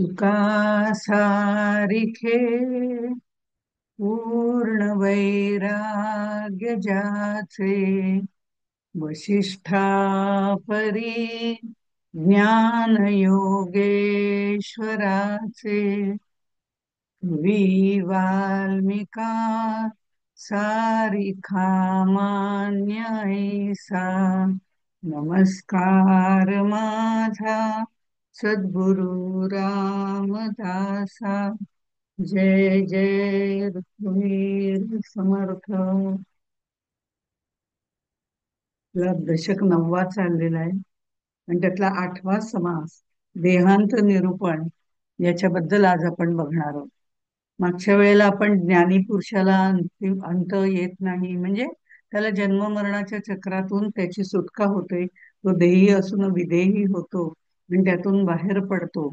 तुका सारिखे पूर्ण वैराग्य ज्याचे वसिष्ठापरी ज्ञान योगेश्वराचे कवी वाल्मिका सारिखा मान्य ऐसा नमस्कार माझा सद्गुरु रामदासा. जय जय रघुवीर समर्थ. आपला दशक 9वा चाललेला आहे आणि त्यातला 8वा समास देहांत निरूपण याच्याबद्दल आज आपण बघणार आहोत. मागच्या वेळेला आपण ज्ञानी पुरुषाला अंतिम अंत येत नाही, म्हणजे त्याला जन्म मरणाच्या चक्रातून त्याची सुटका होते, तो देही असून विदेही होतो आणि त्यातून बाहेर पडतो,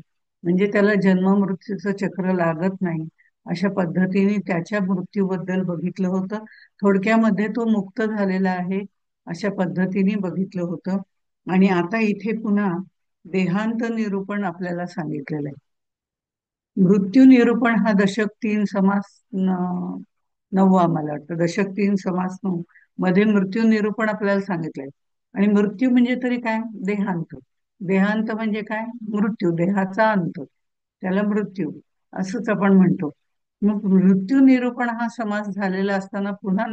म्हणजे त्याला जन्म मृत्यूचं चक्र लागत नाही, अशा पद्धतीने त्याच्या मृत्यूबद्दल बघितलं होतं. थोडक्यामध्ये तो मुक्त झालेला आहे अशा पद्धतीने बघितलं होतं. आणि आता इथे पुन्हा देहांत निरूपण आपल्याला सांगितलेलं आहे. मृत्यू निरूपण हा दशक 3 समास 9वा, मला वाटतं दशक 3 समास 9 मध्ये मृत्यू निरूपण आपल्याला सांगितलंय. आणि मृत्यू म्हणजे तरी काय? देहांत. देहांत म्हणजे काय? मृत्यू, देहाचा अंत, त्याला मृत्यू असंच आपण म्हणतो. मग मृत्यू निरूपण हा समास झालेला असताना पुन्हा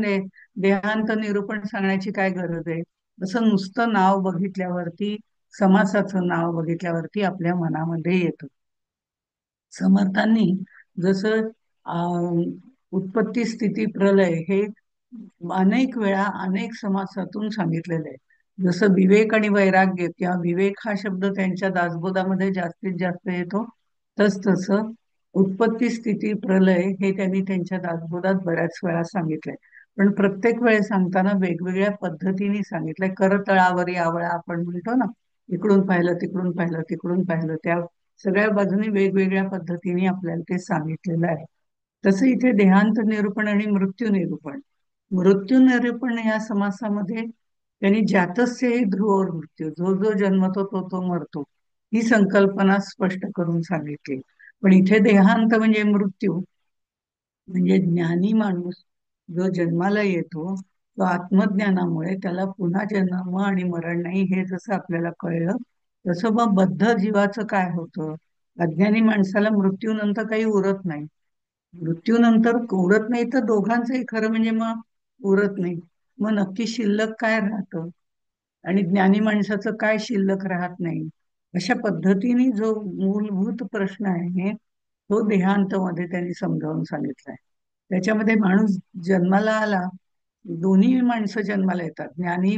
देहांत निरूपण सांगण्याची काय गरज आहे? असं नुसतं नाव बघितल्यावरती, समासाचं नाव बघितल्यावरती आपल्या मनामध्ये येतं. समर्थांनी जसं उत्पत्ती स्थिती प्रलय हे अनेक वेळा अनेक समासातून सांगितलेलं आहे. जसं विवेक आणि वैराग्य किंवा विवेक हा शब्द त्यांच्या दासबोधामध्ये जास्तीत जास्त येतो, तसं उत्पत्ती स्थिती प्रलय हे त्यांनी त्यांच्या दासबोधात बऱ्याच वेळा सांगितलंय. पण प्रत्येक वेळेस सांगताना वेगवेगळ्या पद्धतीने सांगितलंय. करतळावरी आवळा आपण म्हणतो ना, इकडून पाहिलं तिकडून पाहिलं तिकडून पाहिलं, त्या सगळ्या बाजूनी वेगवेगळ्या पद्धतीने आपल्याला ते सांगितलेलं आहे. तसं इथे देहांत निरूपण आणि मृत्यू निरूपण. मृत्यू निरूपण या समासामध्ये त्यांनी जातस्य ही ध्रुव मृत्यू, जो जो जन्मतो तो तो मरतो, ही संकल्पना स्पष्ट करून सांगितली. पण इथे देहांत म्हणजे मृत्यू, म्हणजे ज्ञानी माणूस जो जन्माला येतो तो आत्मज्ञानामुळे त्याला पुन्हा जन्म आणि मरण नाही हे जसं आपल्याला कळलं, तसं मग बद्ध जीवाचं काय होतं? अज्ञानी माणसाला मृत्यूनंतर काही उरत नाही. मृत्यूनंतर उरत नाही तर दोघांचंही खरं म्हणजे मग उरत नाही. मग नक्की शिल्लक काय राहतं? आणि ज्ञानी माणसाचं काय शिल्लक राहत नाही? अशा पद्धतीने जो मूलभूत प्रश्न आहे तो देहांतमध्ये त्यांनी समजावून सांगितलाय. त्याच्यामध्ये माणूस जन्माला आला, दोन्ही माणसं जन्माला येतात, ज्ञानी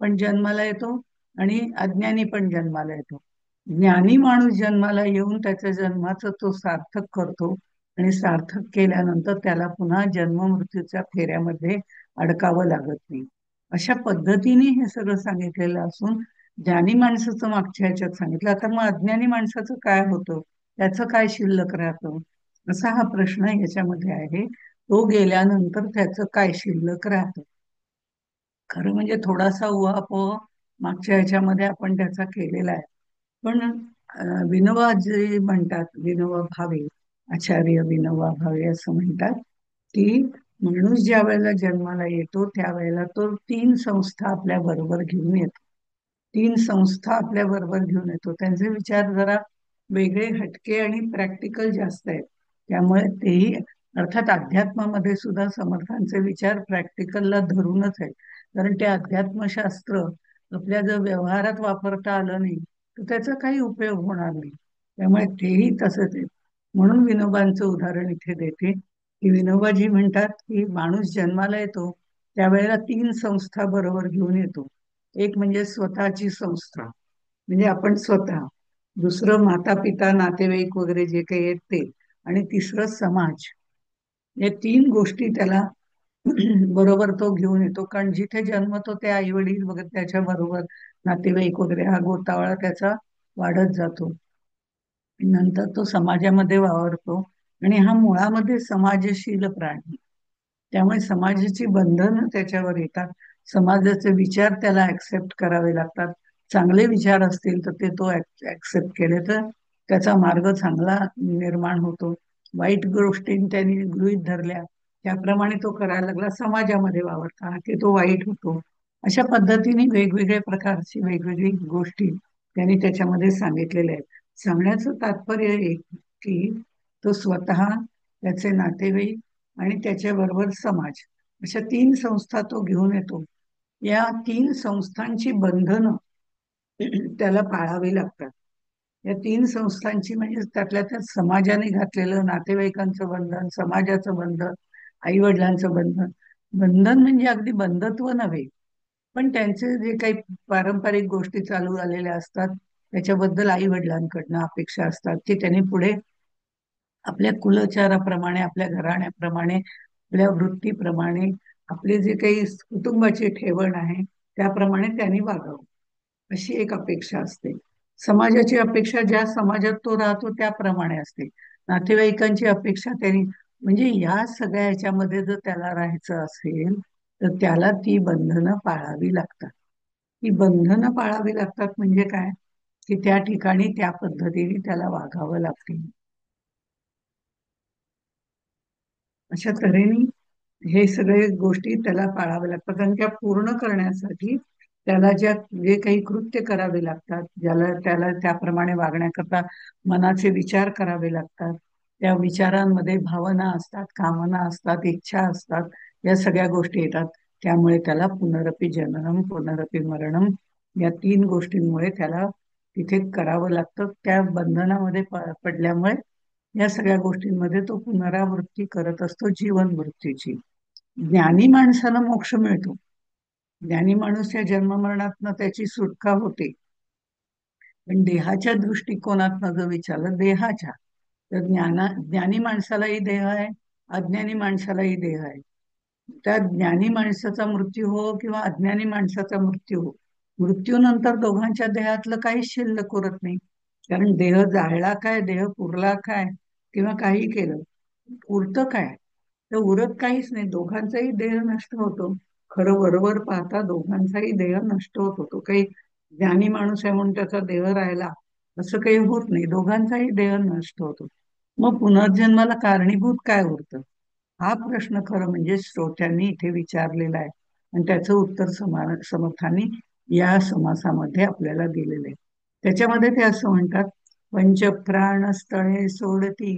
पण जन्माला येतो आणि अज्ञानी पण जन्माला येतो. ज्ञानी माणूस जन्माला येऊन त्याच्या जन्माचं तो सार्थक करतो आणि सार्थक केल्यानंतर त्याला पुन्हा जन्म मृत्यूच्या फेऱ्यामध्ये अडकावं लागत नाही. अशा पद्धतीने हे सगळं सांगितलेलं असून ज्ञानी माणसाचं मागच्या ह्याच्यात सांगितलं. आता मग अज्ञानी माणसाचं काय होतं? त्याचं काय शिल्लक राहतं? असा हा प्रश्न याच्यामध्ये आहे. तो गेल्यानंतर त्याचं काय शिल्लक राहतं? खरं म्हणजे थोडासा उहापोह मागच्या ह्याच्यामध्ये आपण त्याचा केलेला आहे. पण विनोबा जे म्हणतात, विनोबा भावे, आचार्य विनोबा भावे असं म्हणतात की माणूस ज्या वेळेला जन्माला येतो त्यावेळेला तो 3 संस्था आपल्या बरोबर घेऊन येतो. 3 संस्था आपल्या बरोबर घेऊन येतो. त्यांचे विचार जरा वेगळे, हटके आणि प्रॅक्टिकल जास्त आहेत. त्यामुळे तेही, अर्थात अध्यात्मामध्ये सुद्धा समर्थांचे विचार प्रॅक्टिकलला धरूनच आहेत. कारण ते अध्यात्मशास्त्र आपल्या जर व्यवहारात वापरता आलं नाही तर त्याचा काही उपयोग होणार नाही. त्यामुळे तेही तसंच आहे. म्हणून विनोबांचं उदाहरण इथे देते की विनोबाजी म्हणतात की माणूस जन्माला येतो त्यावेळेला 3 संस्था बरोबर घेऊन येतो. एक म्हणजे स्वतःची संस्था, म्हणजे आपण स्वतः. दुसरं माता पिता नातेवाईक वगैरे जे काही आहेत ते. आणि तिसरं समाज. या 3 गोष्टी त्याला बरोबर तो घेऊन येतो. कारण जिथे जन्मतो ते आई वडील वगैरे त्याच्या बरोबर नातेवाईक वगैरे हा गोतावळा त्याचा वाढत जातो. नंतर तो समाजामध्ये वावरतो आणि हा मुळामध्ये समाजशील प्राणी. त्यामुळे समाजाची बंधनं त्याच्यावर येतात. समाजाचे विचार त्याला ऍक्सेप्ट करावे लागतात. चांगले विचार असतील तर ते तो ऍक्सेप्ट केले तर त्याचा मार्ग चांगला निर्माण होतो. वाईट गोष्टी त्यांनी गृहीत धरल्या त्याप्रमाणे तो करायला लागला, समाजामध्ये वावरता की तो वाईट होतो. अशा पद्धतीने वेगवेगळ्या प्रकारची वेगवेगळी गोष्टी त्यांनी त्याच्यामध्ये सांगितलेल्या आहेत. सांगण्याचं तात्पर्य एक की तो स्वतः, त्याचे नातेवाईक आणि त्याच्याबरोबर समाज, अशा तीन संस्था तो घेऊन येतो. या तीन संस्थांची बंधनं त्याला पाळावी लागतात. या तीन संस्थांची म्हणजे त्यातल्या त्यात समाजाने घातलेलं नातेवाईकांचं बंधन, समाजाचं बंधन, आई वडिलांचं बंधन. बंधन म्हणजे अगदी बंधत्व नव्हे, पण त्यांचे जे काही पारंपरिक गोष्टी चालू आलेल्या असतात त्याच्याबद्दल आई वडिलांकडनं अपेक्षा असतात की त्यांनी पुढे आपल्या कुलचाराप्रमाणे, आपल्या घराण्याप्रमाणे, आपल्या वृत्तीप्रमाणे, आपले जे काही कुटुंबाची ठेवण आहे त्याप्रमाणे त्यांनी वागावं, अशी एक अपेक्षा असते. समाजाची अपेक्षा ज्या समाजात तो राहतो त्याप्रमाणे असते. नातेवाईकांची अपेक्षा त्यांनी, म्हणजे या सगळ्या ह्याच्यामध्ये जर त्याला राहायचं असेल तर त्याला ती बंधनं पाळावी लागतात. ती बंधनं पाळावी लागतात म्हणजे काय, की त्या ठिकाणी त्या पद्धतीने त्याला वागावं लागते. अशा तऱ्हेने हे सगळे गोष्टी त्याला पाळाव्या लागतात आणि त्या पूर्ण करण्यासाठी त्याला जे काही कृत्य करावे लागतात, ज्याला त्याला त्याप्रमाणे वागण्याकरता मनाचे विचार करावे लागतात. त्या विचारांमध्ये भावना असतात, कामना असतात, इच्छा असतात, या सगळ्या गोष्टी येतात. त्यामुळे त्याला पुनरपि जननम पुनरपि मरणम या तीन गोष्टींमुळे त्याला तिथे करावं लागतं. त्या बंधनामध्ये पडल्यामुळे या सगळ्या गोष्टींमध्ये तो पुनरावृत्ती करत असतो जीवन मृत्यूची. ज्ञानी माणसाला मोक्ष मिळतो. ज्ञानी माणूस या जन्ममरणातनं त्याची सुटका होते. पण देहाच्या दृष्टिकोनातनं जर विचारलं, देहाच्या, तर ज्ञानी माणसालाही देह आहे, अज्ञानी माणसालाही देह आहे. त्या ज्ञानी माणसाचा मृत्यू हो किंवा अज्ञानी माणसाचा मृत्यू हो, मृत्यूनंतर दोघांच्या देहातलं काहीच शिल्लक उरत नाही. कारण देह जाळला काय, देह पुरला काय, किंवा काही केलं, उरतं काय? तर उरत काहीच नाही. दोघांचाही देह नष्ट होतो. खरं बरोबर पाहता दोघांचाही देह नष्ट होत होतो. काही ज्ञानी माणूस आहे म्हणून त्याचा देह राहिला असं काही होत नाही. दोघांचाही देह नष्ट होतो. मग पुनर्जन्माला कारणीभूत काय उरतं, हा प्रश्न खरं म्हणजे श्रोत्यांनी इथे विचारलेला आहे. आणि त्याचं उत्तर समर्थांनी या समासामध्ये आपल्याला दिलेलं आहे. त्याच्यामध्ये ते असं म्हणतात, पंच प्राण स्थळे सोडती,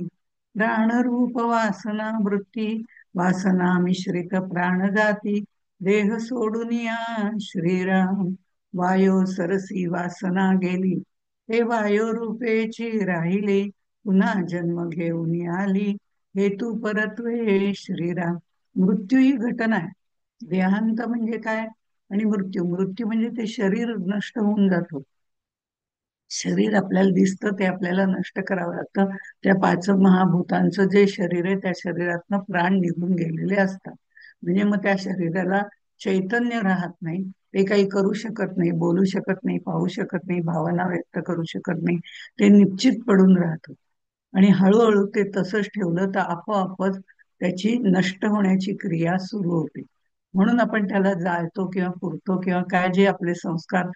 प्राणरूप वासना वृत्ती, वासना मिश्रित प्राण जाती, देह सोडून या श्रीराम, वायो सरसी वासना गेली, हे वायो रूपेची राहिले, पुन्हा जन्म घेऊन आली, हेतू परत्वे श्रीराम. मृत्यू ही घटना आहे. देहांत म्हणजे काय, आणि मृत्यू, मृत्यू म्हणजे ते शरीर नष्ट होऊन जातो. शरीर आपल्याला दिसतं ते आपल्याला नष्ट करावं लागतं. त्या पाच महाभूतांचं जे शरीर आहे त्या शरीरातनं प्राण निघून गेलेले असतात. म्हणजे मग त्या शरीराला चैतन्य राहत नाही. ते काही करू शकत नाही, बोलू शकत नाही, पाहू शकत नाही, भावना व्यक्त करू शकत नाही. ते निश्चित पडून राहतं. आणि हळूहळू ते तसंच ठेवलं तर आपोआपच त्याची नष्ट होण्याची क्रिया सुरू होते. म्हणून आपण त्याला जाळतो किंवा पुरतो किंवा काय जे आपले संस्कार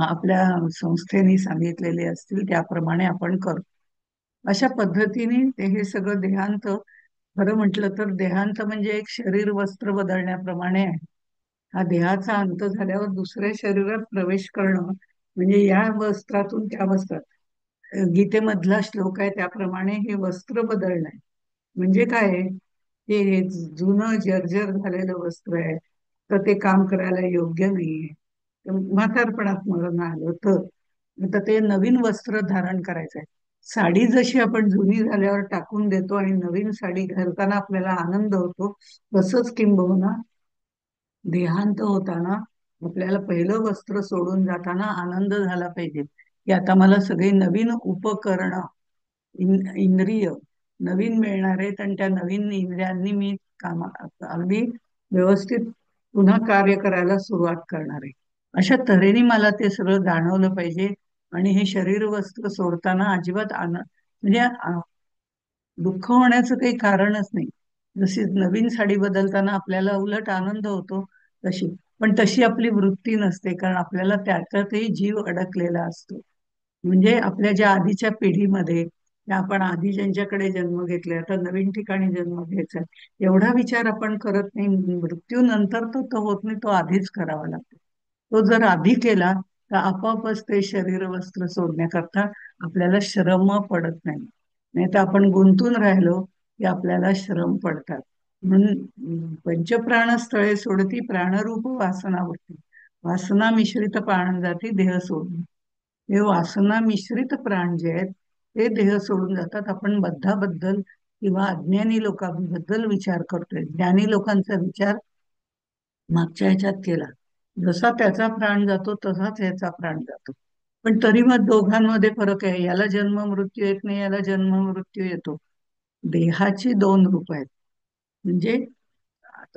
आपल्या संस्थेने सांगितलेले असतील त्याप्रमाणे आपण करतो. अशा पद्धतीने हे सगळं देहांत, खरं म्हटलं तर देहांत म्हणजे एक शरीर वस्त्र बदलण्याप्रमाणे आहे. हा देहाचा अंत झाल्यावर दुसऱ्या शरीरात प्रवेश करणं म्हणजे या वस्त्रातून त्या वस्त्रात, गीतेमधला श्लोक आहे त्याप्रमाणे हे वस्त्र बदलणं आहे. म्हणजे काय आहे, हे जुनं जर्जर झालेलं वस्त्र आहे, तर ते काम करायला योग्य नाहीये. तर म्हातारपणात मरण आलं तर ते नवीन वस्त्र धारण करायचं आहे. साडी जशी आपण जुनी झाल्यावर टाकून देतो आणि नवीन साडी घालताना आपल्याला आनंद होतो, तसंच किंबहुना देहांत होताना आपल्याला पहिलं वस्त्र सोडून जाताना आनंद झाला पाहिजे, की आता मला सगळे नवीन उपकरण, इंद्रिय नवीन मिळणार आहेत आणि त्या नवीन इंद्रियांनी मी अगदी व्यवस्थित पुन्हा कार्य करायला सुरुवात करणार आहे. अशा तऱ्हेने मला ते सगळं जाणवलं पाहिजे. आणि हे शरीर वस्त्र सोडताना अजिबात म्हणजे दुःख होण्याचं काही कारणच नाही. जशी नवीन साडी बदलताना आपल्याला उलट आनंद होतो तशी, पण तशी आपली वृत्ती नसते, कारण आपल्याला त्याच्यातही जीव अडकलेला असतो. म्हणजे आपल्या ज्या आधीच्या पिढीमध्ये त्या आपण आधी ज्यांच्याकडे जन्म घेतले आता नवीन ठिकाणी जन्म घ्यायचा एवढा विचार आपण करत नाही. मृत्यूनंतर तो होत नाही, तो आधीच करावा लागतो. तो जर आधी केला तर आपोआपच ते शरीर वस्त्र सोडण्याकरता आपल्याला श्रम पडत नाही. नाही तर आपण गुंतून राहिलो की आपल्याला श्रम पडतात. म्हणून पंचप्राणस्थळे सोडती प्राणरूप वासनावरती, वासना मिश्रित प्राण जाती देह सोडून. हे वासना मिश्रित प्राण जे आहेत ते देह सोडून जातात. आपण बद्धाबद्दल किंवा अज्ञानी लोकांबद्दल विचार करतोय. ज्ञानी लोकांचा विचार मागच्या ह्याच्यात केला, जसा त्याचा प्राण जातो तसाच याचा प्राण जातो. पण तरी मग दोघांमध्ये फरक आहे. याला जन्म मृत्यू येत नाही, याला जन्म मृत्यू येतो. देहाची दोन रूप आहेत. म्हणजे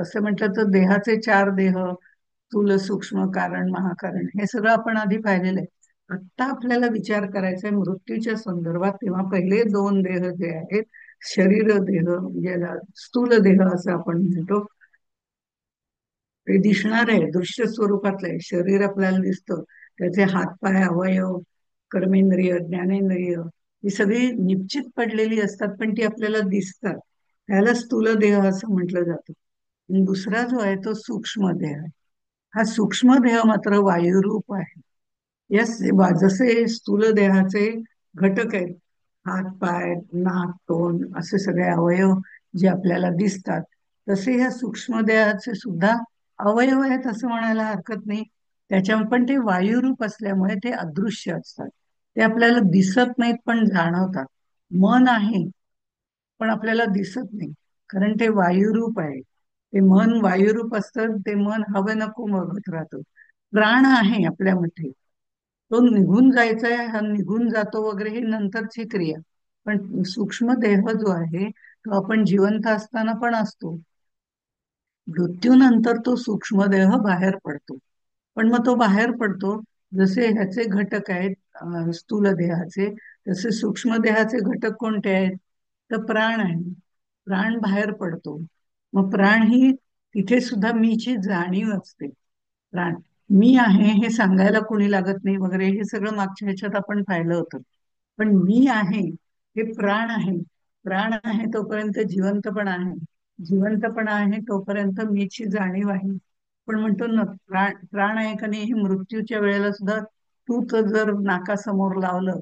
तसं म्हटलं तर देहाचे चार देह, स्थूल सूक्ष्म कारण महाकारण, हे सगळं आपण आधी पाहिलेलं आहे. आता आपल्याला विचार करायचा आहे मृत्यूच्या संदर्भात. तेव्हा पहिले दोन देह जे आहेत, शरीर देह, ज्याला स्थूल देह असं आपण म्हणतो, ते दिसणार आहे, दृश्य स्वरूपातलं आहे. शरीर आपल्याला दिसतं, त्याचे हातपाय अवयव कर्मेंद्रिय ज्ञानेंद्रिय ही सगळी निश्चित पडलेली असतात, पण ती आपल्याला दिसतात. त्याला स्थूल देह असं म्हटलं जातं. आणि दुसरा जो आहे तो सूक्ष्म देह आहे. हा सूक्ष्म देह मात्र वायुरूप आहे. जसे स्थूल देहाचे घटक आहेत, हात पाय नाक तोंड असे सगळे अवयव जे आपल्याला दिसतात, तसे ह्या सूक्ष्म देहाचे सुद्धा अवयव आहेत असं म्हणायला हरकत नाही. त्याच्या पण ते वायुरूप असल्यामुळे ते अदृश्य असतात. ते आपल्याला दिसत नाहीत पण जाणवतात. मन आहे पण आपल्याला दिसत नाही, कारण ते वायुरूप आहे. ते मन वायुरूप असतं, ते मन हवं नको बघत राहतं. प्राण आहे आपल्यामध्ये, तो निघून जायचा आहे, हा निघून जातो वगैरे ही नंतरची क्रिया. पण सूक्ष्म देह जो आहे तो आपण जिवंत असताना पण असतो, मृत्यूनंतर तो सूक्ष्म देह बाहेर पडतो. पण मग तो बाहेर पडतो, जसे ह्याचे घटक आहेत स्थूल देहाचे, तसे सूक्ष्म देहाचे घटक कोणते आहेत? तर प्राण आहे. प्राण बाहेर पडतो. मग प्राण ही तिथे सुद्धा मीची जाणीव असते. प्राण मी आहे हे सांगायला कोणी लागत नाही वगैरे, हे सगळं मागच्या ह्याच्यात आपण पाहिलं होतं. पण मी आहे हे प्राण आहे. प्राण आहे तोपर्यंत जिवंतपणा आहे. जिवंतपणा आहे तोपर्यंत मीची जाणीव आहे. पण म्हणतो ना, प्राण प्राण आहे का नाही हे मृत्यूच्या वेळेला सुद्धा तू तर जर नाकासमोर लावलं,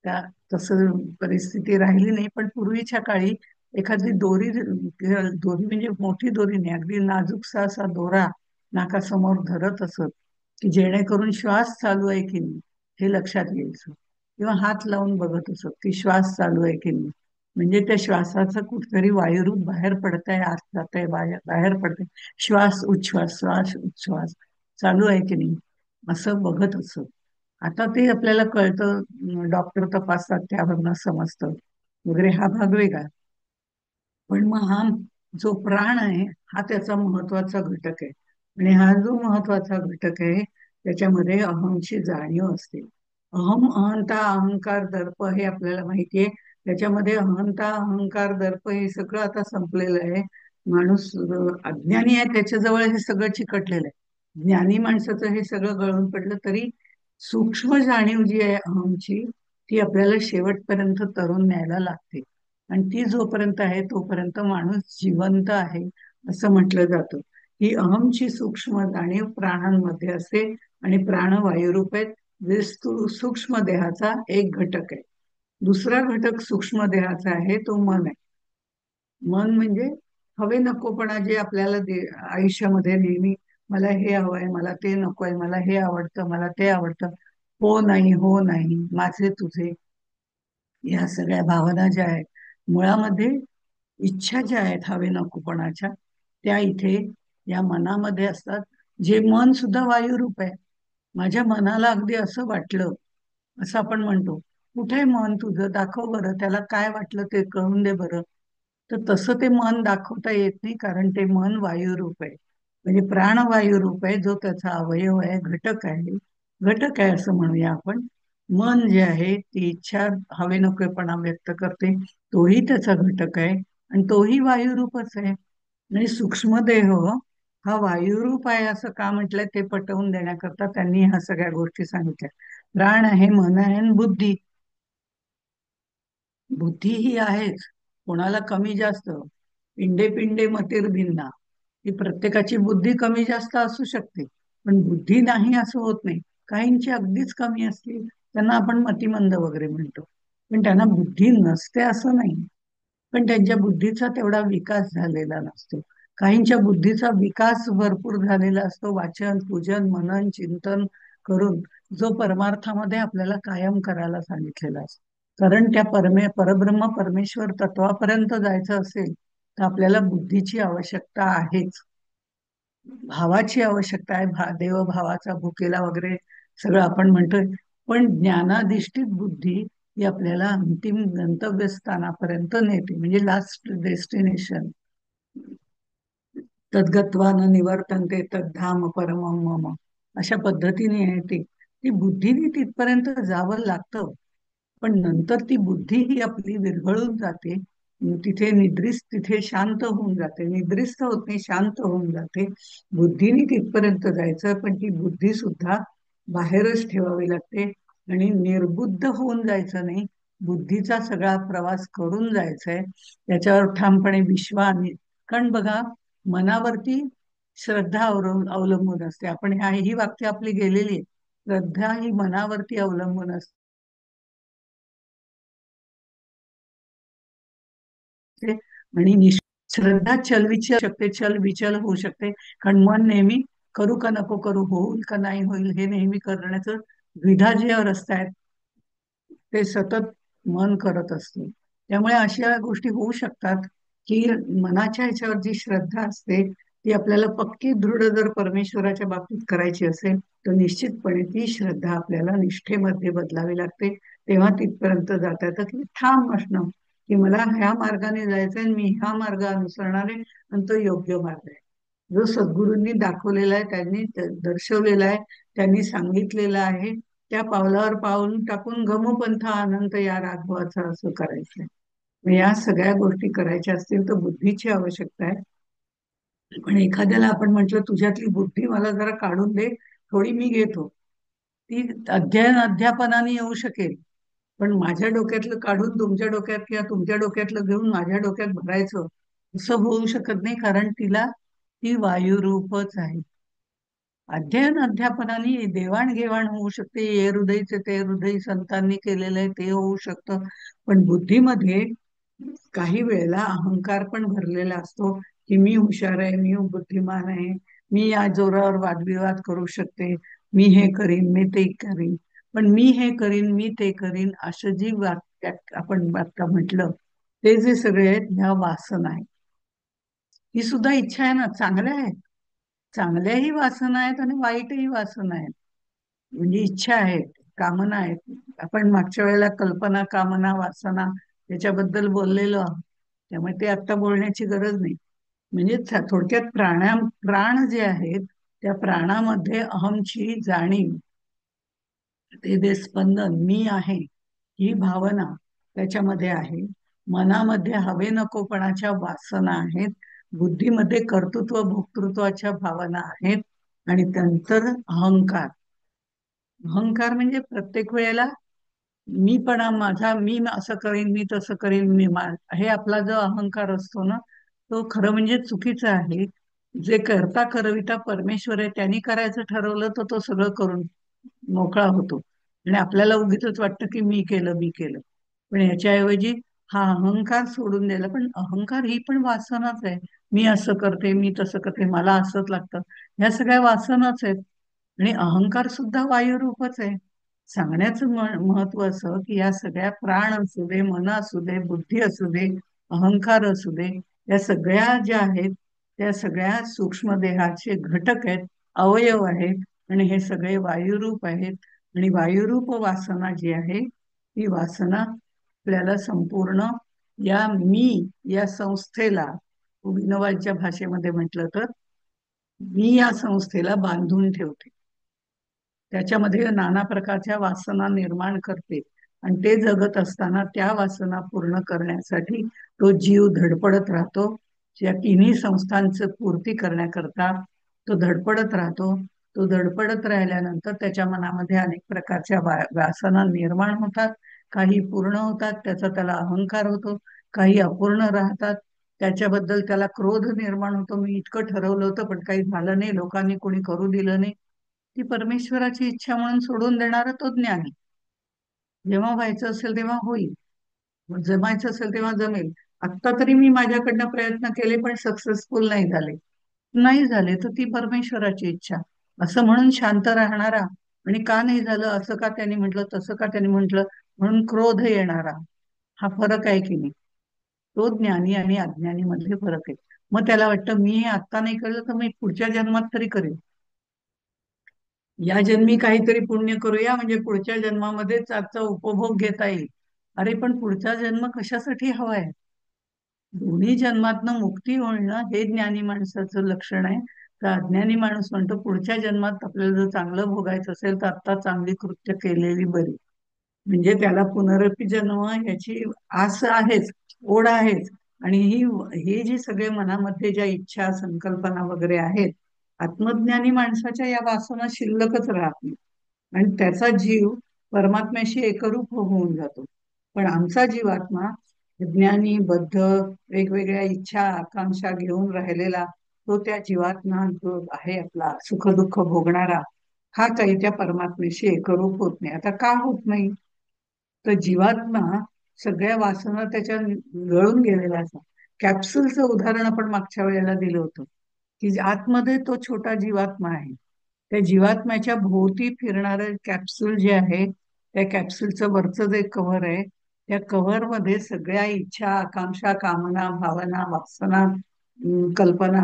त्या तसं परिस्थिती राहिली नाही. पण पूर्वीच्या काळी एखादी दोरी, दोरी म्हणजे मोठी दोरी नाही, अगदी नाजूकसा असा दोरा नाकासमोर धरत असत, की जेणेकरून श्वास चालू आहे की नाही हे लक्षात यायचं. किंवा हात लावून बघत असत की श्वास चालू आहे की नाही. म्हणजे त्या श्वासाचं कुठतरी वायुरूप बाहेर पडत आहे, आत जात आहे, बाहेर बाहेर पडतंय. श्वास उच्छ्वास श्वास उच्छ्वास चालू आहे की नाही असं बघत असत. आता ते आपल्याला कळतं, डॉक्टर तपासतात त्यावरनं समजतं वगैरे, हा भाग वेगळा. पण मग हा जो प्राण आहे हा त्याचा महत्वाचा घटक आहे. आणि हा जो महत्वाचा घटक आहे त्याच्यामध्ये अहमची जाणीव असते. अहम अहंता अहंकार दर्प हे आपल्याला माहितीये. त्याच्यामध्ये अहंता अहंकार दर्प हे सगळं आता संपलेलं आहे. माणूस अज्ञानी आहे त्याच्याजवळ हे सगळं चिकटलेलं आहे. ज्ञानी माणसाचं हे सगळं गळून पडलं तरी सूक्ष्म जाणीव जी आहे अहमची, ती आपल्याला शेवटपर्यंत तरून न्यायला लागते. आणि ती जोपर्यंत आहे तोपर्यंत माणूस जिवंत आहे असं म्हटलं जातं. ही अहमची सूक्ष्म जाणीव प्राणांमध्ये असते. आणि प्राण वायुरूप आहेत, जे सूक्ष्म देहाचा एक घटक आहे. दुसरा घटक सूक्ष्म देहाचा आहे तो मन आहे. मन म्हणजे हवे नकोपणा जे आपल्याला आयुष्यामध्ये नेहमी मला हे हवंय, मला ते नकोय, मला हे आवडतं, मला ते आवडतं, हो नाही हो नाही, माझे तुझे, या सगळ्या भावना ज्या आहेत मुळामध्ये, इच्छा ज्या आहेत हवे नकोपणाच्या, त्या इथे या मनामध्ये असतात. जे मन सुद्धा वायुरूप आहे. माझ्या मनाला अगदी असं वाटलं, असं आपण म्हणतो, कुठे मन तुझं दाखव बरं, त्याला काय वाटलं ते कळून दे बरं. तर तसं ते मन दाखवता येत नाही, कारण ते मन वायुरूप आहे. म्हणजे प्राणवायू रूप आहे, जो त्याचा अवयव आहे, घटक आहे. घटक आहे असं म्हणूया आपण. मन जे आहे ती इच्छा हवे नकोपणा व्यक्त करते, तोही त्याचा घटक आहे. आणि तोही वायुरूपच आहे. आणि सूक्ष्मदेह हा वायुरूप आहे असं का म्हटलंय ते पटवून देण्याकरता त्यांनी ह्या सगळ्या गोष्टी सांगितल्या. प्राण आहे, मन आहे आणि बुद्धी. बुद्धी ही आहेच, कोणाला कमी जास्त. पिंडे पिंडे मतिर्भिन्ना, ही प्रत्येकाची बुद्धी कमी जास्त असू शकते, पण बुद्धी नाही असं होत नाही. काहींची अगदीच कमी असते, त्यांना आपण मतिमंद वगैरे म्हणतो, पण त्यांना बुद्धी नसते असं नाही. पण त्यांच्या बुद्धीचा तेवढा विकास झालेला नसतो. काहींच्या बुद्धीचा विकास भरपूर झालेला असतो, वाचन पूजन मनन चिंतन करून, जो परमार्थामध्ये आपल्याला कायम करायला सांगितलेला असतो. कारण त्या परब्रह्म परमेश्वर तत्वापर्यंत जायचं असेल तर आपल्याला बुद्धीची आवश्यकता आहेच. भावाची आवश्यकता आहे, देवभावाचा भुकेला वगैरे सगळं आपण म्हणतोय. पण ज्ञानाधिष्ठित बुद्धी ही आपल्याला अंतिम गंतव्यस्थानापर्यंत नेते, म्हणजे लास्ट डेस्टिनेशन. तद्गत्वा न निवर्तन्ते तद्धाम परमं मम, अशा पद्धतीने आहे ती. ती बुद्धीने तिथपर्यंत जावं लागतं, पण नंतर ती बुद्धी ही आपली विरघळून जाते. तिथे निद्रिस्त, तिथे शांत होऊन जाते. निद्रिस्त होत नाही, शांत होऊन जाते. बुद्धीने तिथपर्यंत जायचं, पण ती बुद्धी सुद्धा बाहेरच ठेवावी लागते. आणि निर्बुद्ध होऊन जायचं नाही, बुद्धीचा सगळा प्रवास करून जायचंय. त्याच्यावर ठामपणे कारण बघा, मनावरती श्रद्धा अवलंबून असते. आपण ही वाक्य आपली गेलेली आहे. श्रद्धा ही मनावरती अवलंबून असते आणि श्रद्धा चलविचल शकते, चल विचल होऊ शकते. कारण मन नेहमी करू का नको करू, होईल का नाही होईल, हे नेहमी करण्याचं द्विधा जे रस्ते आहेत ते सतत मन करत असते. त्यामुळे अशा गोष्टी होऊ शकतात की मनाच्या ह्याच्यावर जी श्रद्धा असते ती आपल्याला पक्की दृढ जर परमेश्वराच्या बाबतीत करायची असेल तर निश्चितपणे ती श्रद्धा आपल्याला निष्ठेमध्ये बदलावी लागते. तेव्हा तिथपर्यंत जाता येतं की ठाम असणं की मला ह्या मार्गाने जायचंय आणि मी ह्या मार्ग अनुसरणार आहे आणि तो योग्य मार्ग आहे, जो सद्गुरूंनी दाखवलेला आहे, त्यांनी दर्शवलेला आहे, त्यांनी सांगितलेलं आहे. त्या पावलावर पाऊल टाकून गमपंथ अनंत या राघवाचा असं करायचंय. मग या सगळ्या गोष्टी करायच्या असतील तर बुद्धीची आवश्यकता आहे. पण एखाद्याला आपण म्हटलं तुझ्यातली बुद्धी मला जरा काढून दे, थोडी मी घेतो, ती अध्यापनाने येऊ शकेल. पण माझ्या डोक्यातलं काढून तुमच्या डोक्यात किंवा तुमच्या डोक्यातलं घेऊन माझ्या डोक्यात भरायचं असं होऊ शकत नाही, कारण तिला ती वायुरूपच आहे. अध्यापनाने देवाणघेवाण होऊ शकते, ये हृदयचे ते हृदय संतांनी केलेलं आहे ते होऊ शकतं. पण बुद्धीमध्ये काही वेळेला अहंकार पण भरलेला असतो की मी हुशार आहे, मी बुद्धिमान आहे, मी या जोरावर वादविवाद करू शकते, मी हे करीन मी ते करीन. पण मी हे करीन मी ते करीन असं जी वाक्यात आपण आता म्हटलं, ते जे सगळे आहेत ह्या वासना आहेत. ही सुद्धा इच्छा आहे ना, चांगल्या आहेत. चांगल्याही वासना आहेत आणि वाईटही वासना आहेत. म्हणजे इच्छा आहेत, कामना आहेत. आपण मागच्या वेळेला कल्पना कामना वासना याच्याबद्दल बोललेलो आहोत, त्यामुळे ते आता बोलण्याची गरज नाही. म्हणजे थोडक्यात प्राण जे आहेत त्या प्राणामध्ये अहमची जाणीव, ते स्पंदन मी आहे ही भावना त्याच्यामध्ये आहे. मनामध्ये हवे नकोपणाच्या वासना आहेत. बुद्धीमध्ये कर्तृत्व भोक्तृत्वाच्या भावना आहेत. आणि नंतर अहंकार. अहंकार म्हणजे प्रत्येक वेळेला मीपणा माझा, मी असं करेन मी तसं करेन हे आपला जो अहंकार असतो ना, तो खरं म्हणजे चुकीचा आहे. जे करता करविता परमेश्वर आहे त्यांनी करायचं ठरवलं तर तो सगळं करून मोकळा होतो. आणि आपल्याला उगीच वाटतं की मी केलं मी केलं. पण याच्याऐवजी हा अहंकार सोडून द्यायला, पण अहंकार ही पण वासनाच आहे. मी असं करते मी तसं करते मला असंच लागतं, ह्या सगळ्या वासनाच आहेत. आणि अहंकार सुद्धा वायुरूपच आहे. सांगण्याचं महत्व असं की या सगळ्या प्राण असू दे, मन असू दे, बुद्धी असू दे, अहंकार असू दे, या सगळ्या ज्या आहेत त्या सगळ्या सूक्ष्म देहाचे घटक आहेत, अवयव आहेत. आणि हे सगळे वायुरूप आहेत. आणि वायुरूप वासना जी आहे ती वासना आपल्याला संपूर्ण या मी या संस्थेला, विनोबाच्या भाषेमध्ये म्हटलं तर मी या संस्थेला बांधून ठेवते. त्याच्यामध्ये नाना प्रकारच्या वासना निर्माण करते. आणि ते जगत असताना त्या वासना पूर्ण करण्यासाठी तो जीव धडपडत राहतो. या तिन्ही संस्थांचं पूर्ती करण्याकरता तो धडपडत राहतो. तो धडपडत राहिल्यानंतर त्याच्या मनामध्ये अनेक प्रकारच्या वासना निर्माण होतात. काही पूर्ण होतात, त्याचा त्याला अहंकार होतो. काही अपूर्ण राहतात, त्याच्याबद्दल त्याला क्रोध निर्माण होतो. मी इतकं ठरवलं होतं पण काही झालं नाही, लोकांनी कोणी करू दिलं नाही. ती परमेश्वराची इच्छा म्हणून सोडून देणारा तो ज्ञानी. जेव्हा व्हायचं असेल तेव्हा होईल, जमायचं असेल तेव्हा जमेल. आत्ता तरी मी माझ्याकडनं प्रयत्न केले पण सक्सेसफुल नाही झाले. नाही झाले तर ती परमेश्वराची इच्छा, असं म्हणून शांत राहणारा. आणि का नाही झालं, असं का त्यांनी म्हटलं, तसं का त्यांनी म्हटलं म्हणून क्रोध येणारा, हा फरक आहे की नाही? तो ज्ञानी आणि अज्ञानी मध्ये फरक आहे. मग त्याला वाटतं मी हे आत्ता नाही केलं तर मी पुढच्या जन्मात तरी करेन. या जन्मी काहीतरी पुण्य करूया म्हणजे पुढच्या जन्मामध्येच आजचा उपभोग घेता येईल. अरे पण पुढचा जन्म कशासाठी हवाय? दोन्ही जन्मातनं मुक्ती होणं हे ज्ञानी माणसाचं लक्षण आहे. तर अज्ञानी माणूस म्हणतो पुढच्या जन्मात आपल्याला जर चांगलं भोगायचं असेल तर आता चांगली कृत्य केलेली बरी. म्हणजे त्याला पुनरपी जन्म ह्याची आस आहेच, ओढ आहेच. आणि हे जे सगळे मनामध्ये ज्या इच्छा संकल्पना वगैरे आहेत, आत्मज्ञानी माणसाच्या या वासना शिल्लकच राहत नाही आणि त्याचा जीव परमात्म्याशी एकरूप होऊन जातो. पण आमचा जीवात्मा ज्ञानी बद्ध वेगवेगळ्या इच्छा आकांक्षा घेऊन राहिलेला, तो त्या जीवात्मा जो आहे आपला सुखदुःख भोगणारा, हा काही त्या परमात्म्याशी एकरूप होत नाही. आता का होत नाही? तर जीवात्मा सगळ्या वासना त्याच्या गळून गेलेला असतात. कॅप्सूलचं उदाहरण आपण मागच्या वेळेला दिलं होतं की आतमध्ये तो छोटा जीवात्मा आहे. त्या जीवात्म्याच्या भोवती फिरणारं कॅप्सूल जे आहे, त्या कॅप्सूलचं वरचं जे कव्हर आहे, त्या कव्हर मध्ये सगळ्या इच्छा आकांक्षा कामना भावना वासना कल्पना,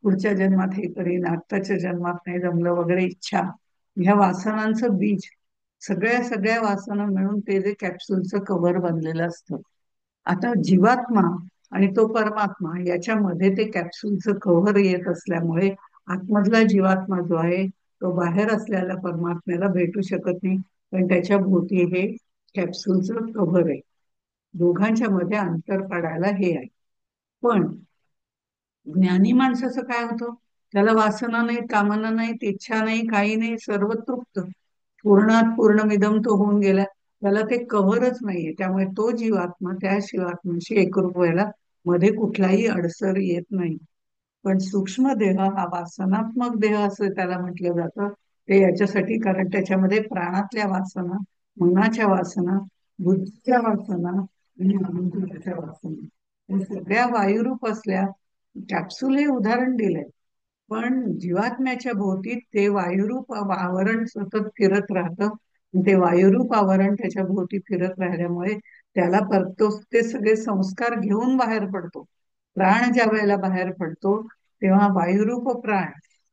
पुढच्या जन्मात हे करीन, आत्ताच्या जन्मात नाही जमलं वगैरे इच्छा, ह्या वासनांचं बीज, सगळ्या सगळ्या वासना मिळून ते जे कॅप्सूलचं कव्हर बनलेलं असतं. आता जीवात्मा आणि तो परमात्मा याच्यामध्ये ते कॅप्सूलचं कव्हर येत असल्यामुळे आतमधला जीवात्मा जो आहे तो बाहेर असलेल्या परमात्म्याला भेटू शकत नाही, पण त्याच्या भोवती हे कॅप्सूलचं कव्हर आहे. दोघांच्या मध्ये अंतर पाडायला हे आहे. पण ज्ञानी माणसाचं काय होतं? त्याला वासना नाही, कामना नाही, इच्छा नाही, काही नाही, सर्व तृप्त, पूर्णात पूर्णमिदम तो होऊन गेला. त्याला ते कव्हरच नाहीये, त्यामुळे तो जीवात्मा त्या शिवात्म्याशी एकरूप व्हायला मध्ये कुठलाही अडसर येत नाही. पण सूक्ष्म देह हा वासनात्मक देह असं त्याला म्हटलं जातं. ते याच्यासाठी कारण त्याच्यामध्ये प्राणातल्या वासना, मनाच्या वासना, बुद्धीच्या वासना आणि अहंकाराच्या वासना या सगळ्या वायुरूप असल्या. कॅप्सूल हे उदाहरण दिलंय, पण जीवात्म्याच्या भोवती ते वायुरूप आवरण सतत फिरत राहतं. ते वायुरूप आवरण त्याच्या भोवती फिरत राहिल्यामुळे त्याला परतो ते सगळे संस्कार घेऊन बाहेर पडतो. प्राण ज्या वेळेला बाहेर पडतो तेव्हा वायुरूप प्राण,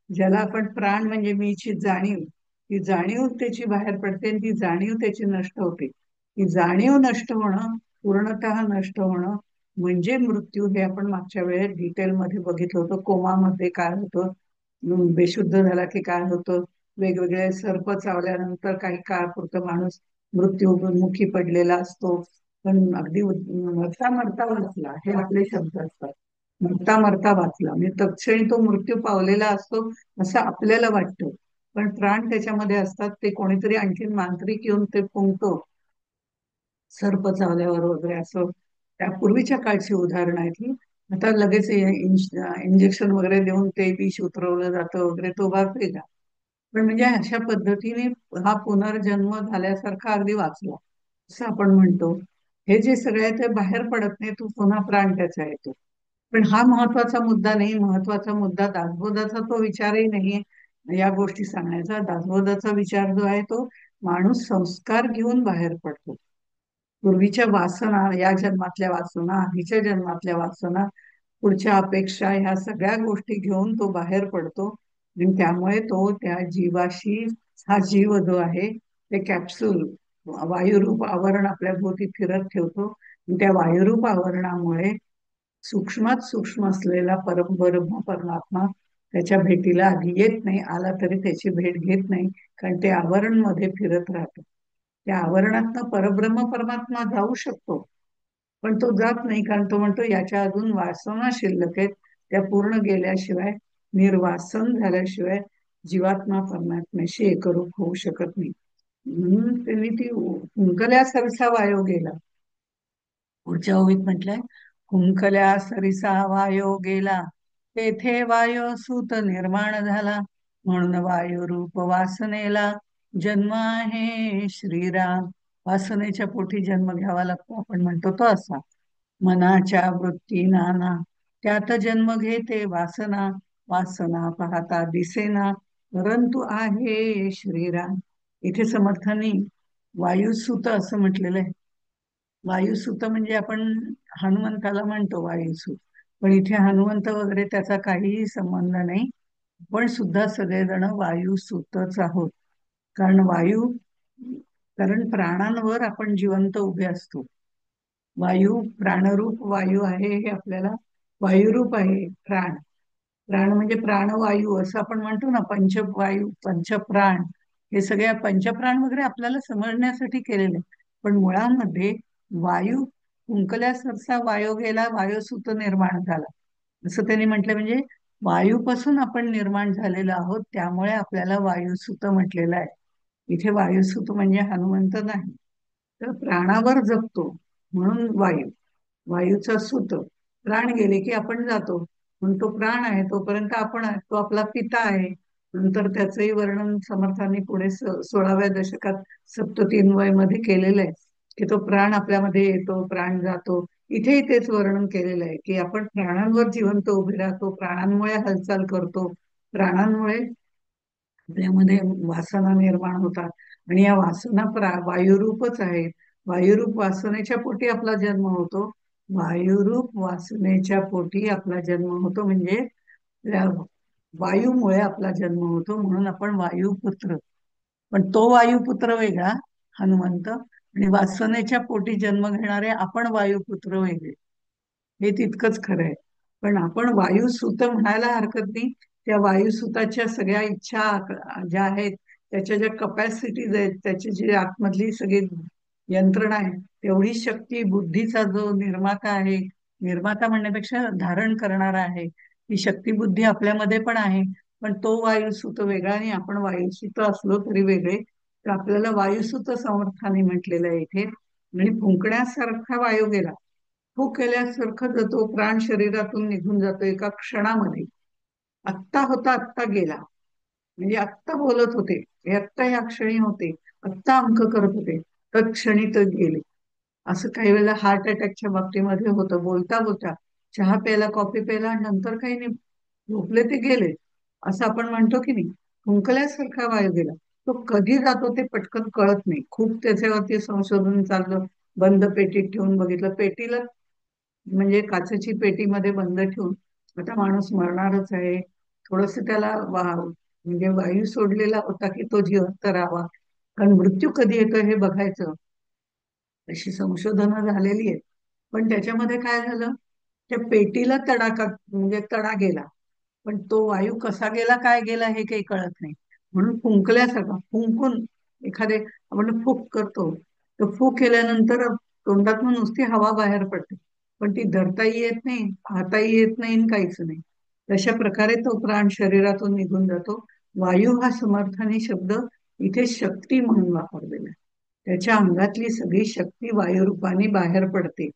ज्याला आपण प्राण म्हणजे मीची जाणीव, ती जाणीव त्याची बाहेर पडते आणि ती जाणीव त्याची नष्ट होते. ती जाणीव नष्ट होणं, पूर्णतः नष्ट होणं म्हणजे मृत्यू. हे आपण मागच्या वेळेस डिटेलमध्ये बघितलं होतं. कोमामध्ये काय होतं, बेशुद्ध झाला की काय होतं, वेगवेगळे सर्प चावल्यानंतर काही काळापुरतं माणूस मृत्यूमुखी पडलेला असतो. पण अगदी मरता मरता वाचला, हे आपले शब्द असतात. मरता मरता वाचला म्हणजे तत्क्षणी तो मृत्यू पावलेला असतो असं आपल्याला वाटतं. पण प्राण त्याच्यामध्ये असतात, ते कोणीतरी आणखीन मांत्रिक येऊन ते फुंकतो सर्प चावल्यावर वगैरे असं. त्यापूर्वीच्या काळची उदाहरणं आहेत ही. आता लगेच इंजेक्शन वगैरे देऊन ते विष उतरवलं जातं वगैरे, तो भाग वेगळा. पण म्हणजे अशा पद्धतीने हा पुनर्जन्म झाल्यासारखा अगदी वाचला असं आपण म्हणतो. हे जे सगळे आहे ते बाहेर पडत नाही, तो पुन्हा प्राण त्याचा येतो. पण हा महत्वाचा मुद्दा नाही. महत्वाचा मुद्दा दासबोधाचा तो विचारही नाहीये या गोष्टी सांगण्याचा. दासबोधाचा विचार जो आहे तो माणूस संस्कार घेऊन बाहेर पडतो. पूर्वीच्या वासना, या जन्मातल्या वासना, आधीच्या जन्मातल्या वासना, पुढच्या अपेक्षा, ह्या सगळ्या गोष्टी घेऊन तो बाहेर पडतो. आणि त्यामुळे तो त्या जीवाशी, हा जीव जो आहे ते कॅप्सूल वायुरूप आवरण आपल्या भोवती फिरत ठेवतो. आणि त्या वायुरूप आवरणामुळे सूक्ष्मात सूक्ष्म असलेला परब्रह्म परमात्मा त्याच्या भेटीला आधी येत नाही. आला तरी त्याची भेट घेत नाही, कारण ते आवरण मध्ये फिरत राहतं. त्या आवरणातनं परब्रह्म परमात्मा जाऊ शकतो, पण तो जात नाही, कारण तो म्हणतो याच्या अजून वासना शिल्लक आहेत, त्या पूर्ण गेल्याशिवाय निर्वासन झाल्याशिवाय जीवात्मा परमात्म्याशी एकरूप होऊ शकत नाही. म्हणून त्यांनी ती हुंकल्या सरसा वायो गेला. पुढच्या ओळीत म्हटलंय, हुंकल्या सरिसा वायो गेला, तेथे वायो सूत निर्माण झाला. म्हणून वायुरूप वासनेला जन्म आहे श्रीराम. वासनेच्या पोटी जन्म घ्यावा लागतो, आपण म्हणतो तो असा. मनाच्या वृत्ती नाना त्यात जन्म घेते वासना. वासना पाहता दिसेना, परंतु आहे श्रीराम. इथे समर्थांनी वायुसूत असं म्हटलेलं आहे. वायुसूत म्हणजे आपण हनुमंताला म्हणतो वायुसूत, पण इथे हनुमंत वगैरे त्याचा काहीही संबंध नाही. पण सुद्धा सगळेजण वायुसूतच आहोत. कारण कारण प्राणांवर आपण जिवंत उभे असतो. वायू प्राणरूप वायू आहे, हे आपल्याला वायुरूप आहे प्राण. प्राण म्हणजे प्राणवायू असं आपण म्हणतो ना, पंचवायू पंचप्राण. हे सगळ्या पंचप्राण वगैरे आपल्याला समजण्यासाठी केलेले, पण मुळामध्ये वायू कुंकल्या सरसा वायू गेला, वायुसूत निर्माण झाला असं त्यांनी म्हटलं. म्हणजे वायूपासून आपण निर्माण झालेलो आहोत, त्यामुळे आपल्याला वायुसूत म्हटलेलं आहे. इथे वायुसूत म्हणजे हनुमंत नाही, तर प्राणावर जगतो म्हणून वायू. वायूचा सूत. प्राण गेले की आपण जातो, म्हणून तो प्राण आहे तोपर्यंत आपण आहे, तो आपला पिता आहे. नंतर त्याचंही वर्णन समर्थांनी पुढे 16व्या दशकात सप्ततीन्वय मध्ये केलेलं आहे, की तो प्राण आपल्यामध्ये येतो, प्राण जातो. इथेही तेच वर्णन केलेलं आहे, की आपण प्राणांवर जिवंत उभे राहतो, प्राणांमुळे हालचाल करतो, प्राणांमुळे आपल्यामध्ये वासना निर्माण होतात. आणि या वासना वायुरूपच आहेत. वायुरूप वासनेच्या पोटी आपला जन्म होतो. वायुरूप वासनेच्या पोटी आपला जन्म होतो, म्हणजे त्या वायूमुळे आपला जन्म होतो, म्हणून आपण वायुपुत्र. पण तो वायुपुत्र वेगळा, हनुमंत, आणि वासनेच्या पोटी जन्म घेणारे आपण वायुपुत्र वेगळे. हे तितकंच खरं आहे. पण आपण वायुसूत म्हणायला हरकत नाही. त्या वायुसूताच्या सगळ्या इच्छा ज्या आहेत, त्याच्या ज्या कपॅसिटीज आहेत, त्याची जी आतमधली सगळी यंत्रणा आहे, तेवढी शक्ती बुद्धीचा जो निर्माता आहे, निर्माता म्हणण्यापेक्षा धारण करणारा आहे, ती शक्ती बुद्धी आपल्यामध्ये पण आहे. पण तो वायुसूत वेगळा आणि आपण वायुसूत असलो तरी वेगळे. तर आपल्याला वायुसूत समर्थाने म्हटलेलं आहे इथे. आणि फुंकण्यासारखा वायू गेला, फूक केल्यासारखं तो प्राण शरीरातून निघून जातो एका क्षणामध्ये. आत्ता होता आत्ता गेला. म्हणजे आत्ता बोलत होते, हे आत्ता या क्षणी होते, आत्ता अंक करत होते, तत्क्षणी तर गेले. असं काही वेळेला हार्ट अटॅकच्या बाबतीमध्ये होतं. बोलता बोलता चहा प्यायला, कॉफी प्यायला, आणि नंतर काही नाही, झोपले ते गेले, असं आपण म्हणतो की नाही. फुंकल्यासारखा वायू गेला. तो कधी जातो ते पटकन कळत नाही. खूप त्याच्यावरती संशोधन चाललं. बंद पेटीत ठेवून बघितलं, पेटीला म्हणजे काचेची पेटीमध्ये बंद ठेवून, आता माणूस मरणारच आहे, थोडस त्याला म्हणजे वायू सोडलेला होता की तो जिवंत राहावा, कारण मृत्यू कधी येतो हे बघायचं. अशी संशोधनं झालेली आहेत. पण त्याच्यामध्ये काय झालं, त्या पेटीला तडाखा म्हणजे तडा गेला, पण तो वायू कसा गेला, काय गेला, हे काही कळत नाही. म्हणून फुंकल्यासारखा, फुंकून एखादे आपण फूक करतो, तर फूक केल्यानंतर तोंडातून नुसती हवा बाहेर पडते, पण ती धरताही येत नाही, पाहताही येत नाही, आणि काहीच नाही. तशा प्रकारे तो प्राण शरीरातून निघून जातो. वायू हा समर्थाने शब्द इथे शक्ती म्हणून वापरलेला आहे. त्याच्या अंगातली सगळी शक्ती वायुरूपाने बाहेर पडते.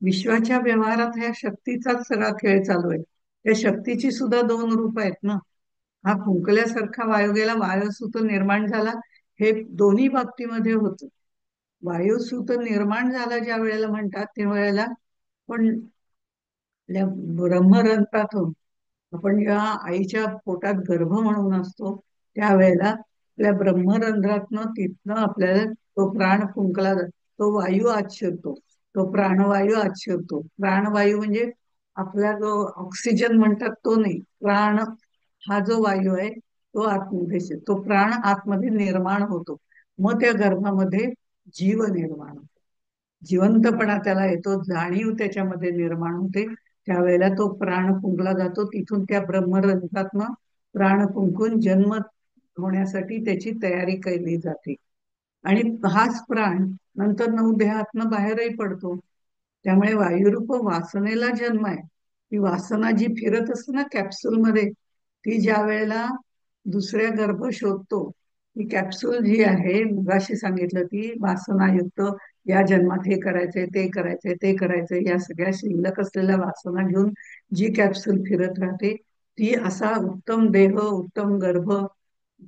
विश्वाच्या व्यवहारात ह्या शक्तीचाच सगळा खेळ चालू आहे. त्या शक्तीची सुद्धा दोन रूप आहेत ना. हा फुंकल्यासारखा वायू गेला, वायुसूत निर्माण झाला, हे दोन्ही बाबतीमध्ये होतं. वायुसूत निर्माण झाला ज्या वेळेला म्हणतात, त्या वेळेला पण आपल्या ब्रह्मरंध्रातून, आपण जेव्हा आईच्या पोटात गर्भ म्हणून असतो, त्यावेळेला आपल्या ब्रह्मरंध्रातनं तिथनं आपल्याला तो प्राण फुंकला जातो, तो वायू आत शिरतो, तो प्राणवायू आत शिरतो. प्राणवायू म्हणजे आपला जो ऑक्सिजन म्हणतात तो नाही, प्राण हा जो वायू आहे तो आतमध्ये शिरतो, तो प्राण आतमध्ये निर्माण होतो. मग त्या गर्भामध्ये जीव निर्माण होतो, जिवंतपणा त्याला येतो, जाणीव त्याच्यामध्ये निर्माण होते. त्यावेळेला तो प्राण फुंकला जातो, तिथून त्या ब्रह्मरंध्रातनं प्राण फुंकून जन्म होण्यासाठी त्याची तयारी केली जाते. आणि हाच प्राण नंतर 9 देहातनं बाहेरही पडतो. त्यामुळे वायुरूप वासनेला जन्म आहे. ती वासना जी फिरत असते ना कॅप्सूलमध्ये, ती ज्या वेळेला दुसऱ्या गर्भ शोधतो, ती कॅप्सूल जी आहे, मगाशी सांगितलं, ती वासनायुक्त, या जन्मात हे करायचंय, ते करायचंय, ते करायचंय, या सगळ्या शिल्लक असलेल्या वासना घेऊन जी कॅप्सूल फिरत राहते, ती असा उत्तम देह, उत्तम गर्भ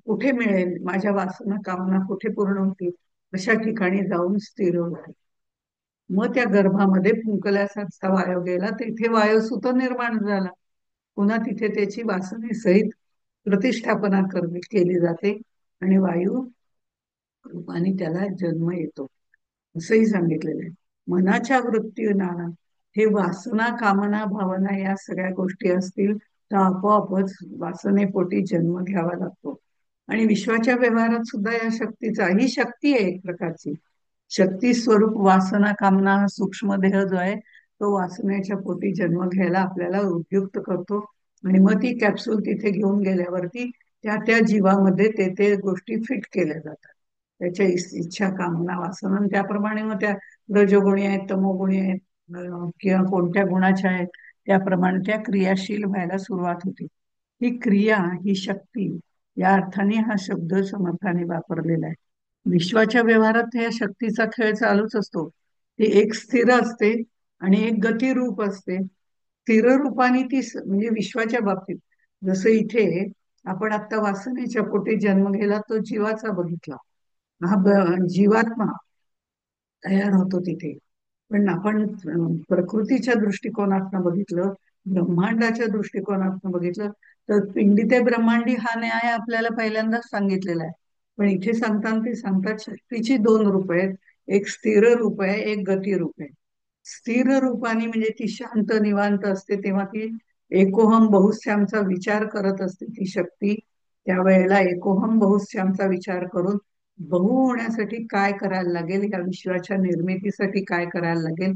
कुठे मिळेल, माझ्या वासना कामना कुठे पूर्ण होतील, अशा ठिकाणी जाऊन स्थिर होते. मग त्या गर्भामध्ये फुंकल्यासारखा वायू गेला, तिथे वायुसूत निर्माण झाला. पुन्हा तिथे त्याची वासनेसहित प्रतिष्ठापना केली जाते आणि वायू रूपाने त्याला जन्म येतो, असंही सांगितलेलं आहे. मनाच्या वृत्तीना हे वासना कामना भावना या सगळ्या गोष्टी असतील तर आपोआपच वासनेपोटी जन्म घ्यावा लागतो. आणि विश्वाच्या व्यवहारात सुद्धा या शक्तीचा, ही शक्ती आहे एक प्रकारची. शक्ती स्वरूप वासना कामना हा सूक्ष्म देह जो आहे, तो वासनेच्या पोटी जन्म घ्यायला आपल्याला उद्युक्त करतो. आणि मग ती कॅप्सूल तिथे घेऊन गेल्यावरती त्या त्या जीवामध्ये ते ते गोष्टी फिट केल्या जातात, त्याच्या इच्छा कामना वासना. आणि त्याप्रमाणे मग त्या रजोगुणी आहेत, तमोगुणी आहेत, किंवा कोणत्या गुणाच्या आहेत, त्याप्रमाणे त्या क्रियाशील व्हायला सुरुवात होते. ही क्रिया, ही शक्ती, या अर्थाने हा शब्द समर्थाने वापरलेला आहे. विश्वाच्या व्यवहारात या शक्तीचा खेळ चालूच असतो. ती एक स्थिर असते आणि एक गतिरूप असते. स्थिर रूपाने ती म्हणजे विश्वाच्या बाबतीत, जसं इथे आपण आता वासनेच्या पोटी जन्म गेला तो जीवाचा बघितला, हा जीवात्मा तयार होतो तिथे. पण आपण प्रकृतीच्या दृष्टिकोनातनं बघितलं, ब्रह्मांडाच्या दृष्टिकोनातनं बघितलं, तर पिंडी ते ब्रह्मांडी हा न्याय आपल्याला पहिल्यांदाच सांगितलेला आहे. पण इथे सांगताना ते सांगतात शक्तीची दोन रूप आहेत, एक स्थिर रूप आहे, एक गती रूप आहे. स्थिर रूपाने म्हणजे ती शांत निवांत असते, तेव्हा ती एकोहम बहुश्यामचा विचार करत असते ती शक्ती. त्यावेळेला एकोहम बहुश्यामचा विचार करून बहु होण्यासाठी काय करायला लागेल, या विश्वाच्या निर्मितीसाठी काय करायला लागेल,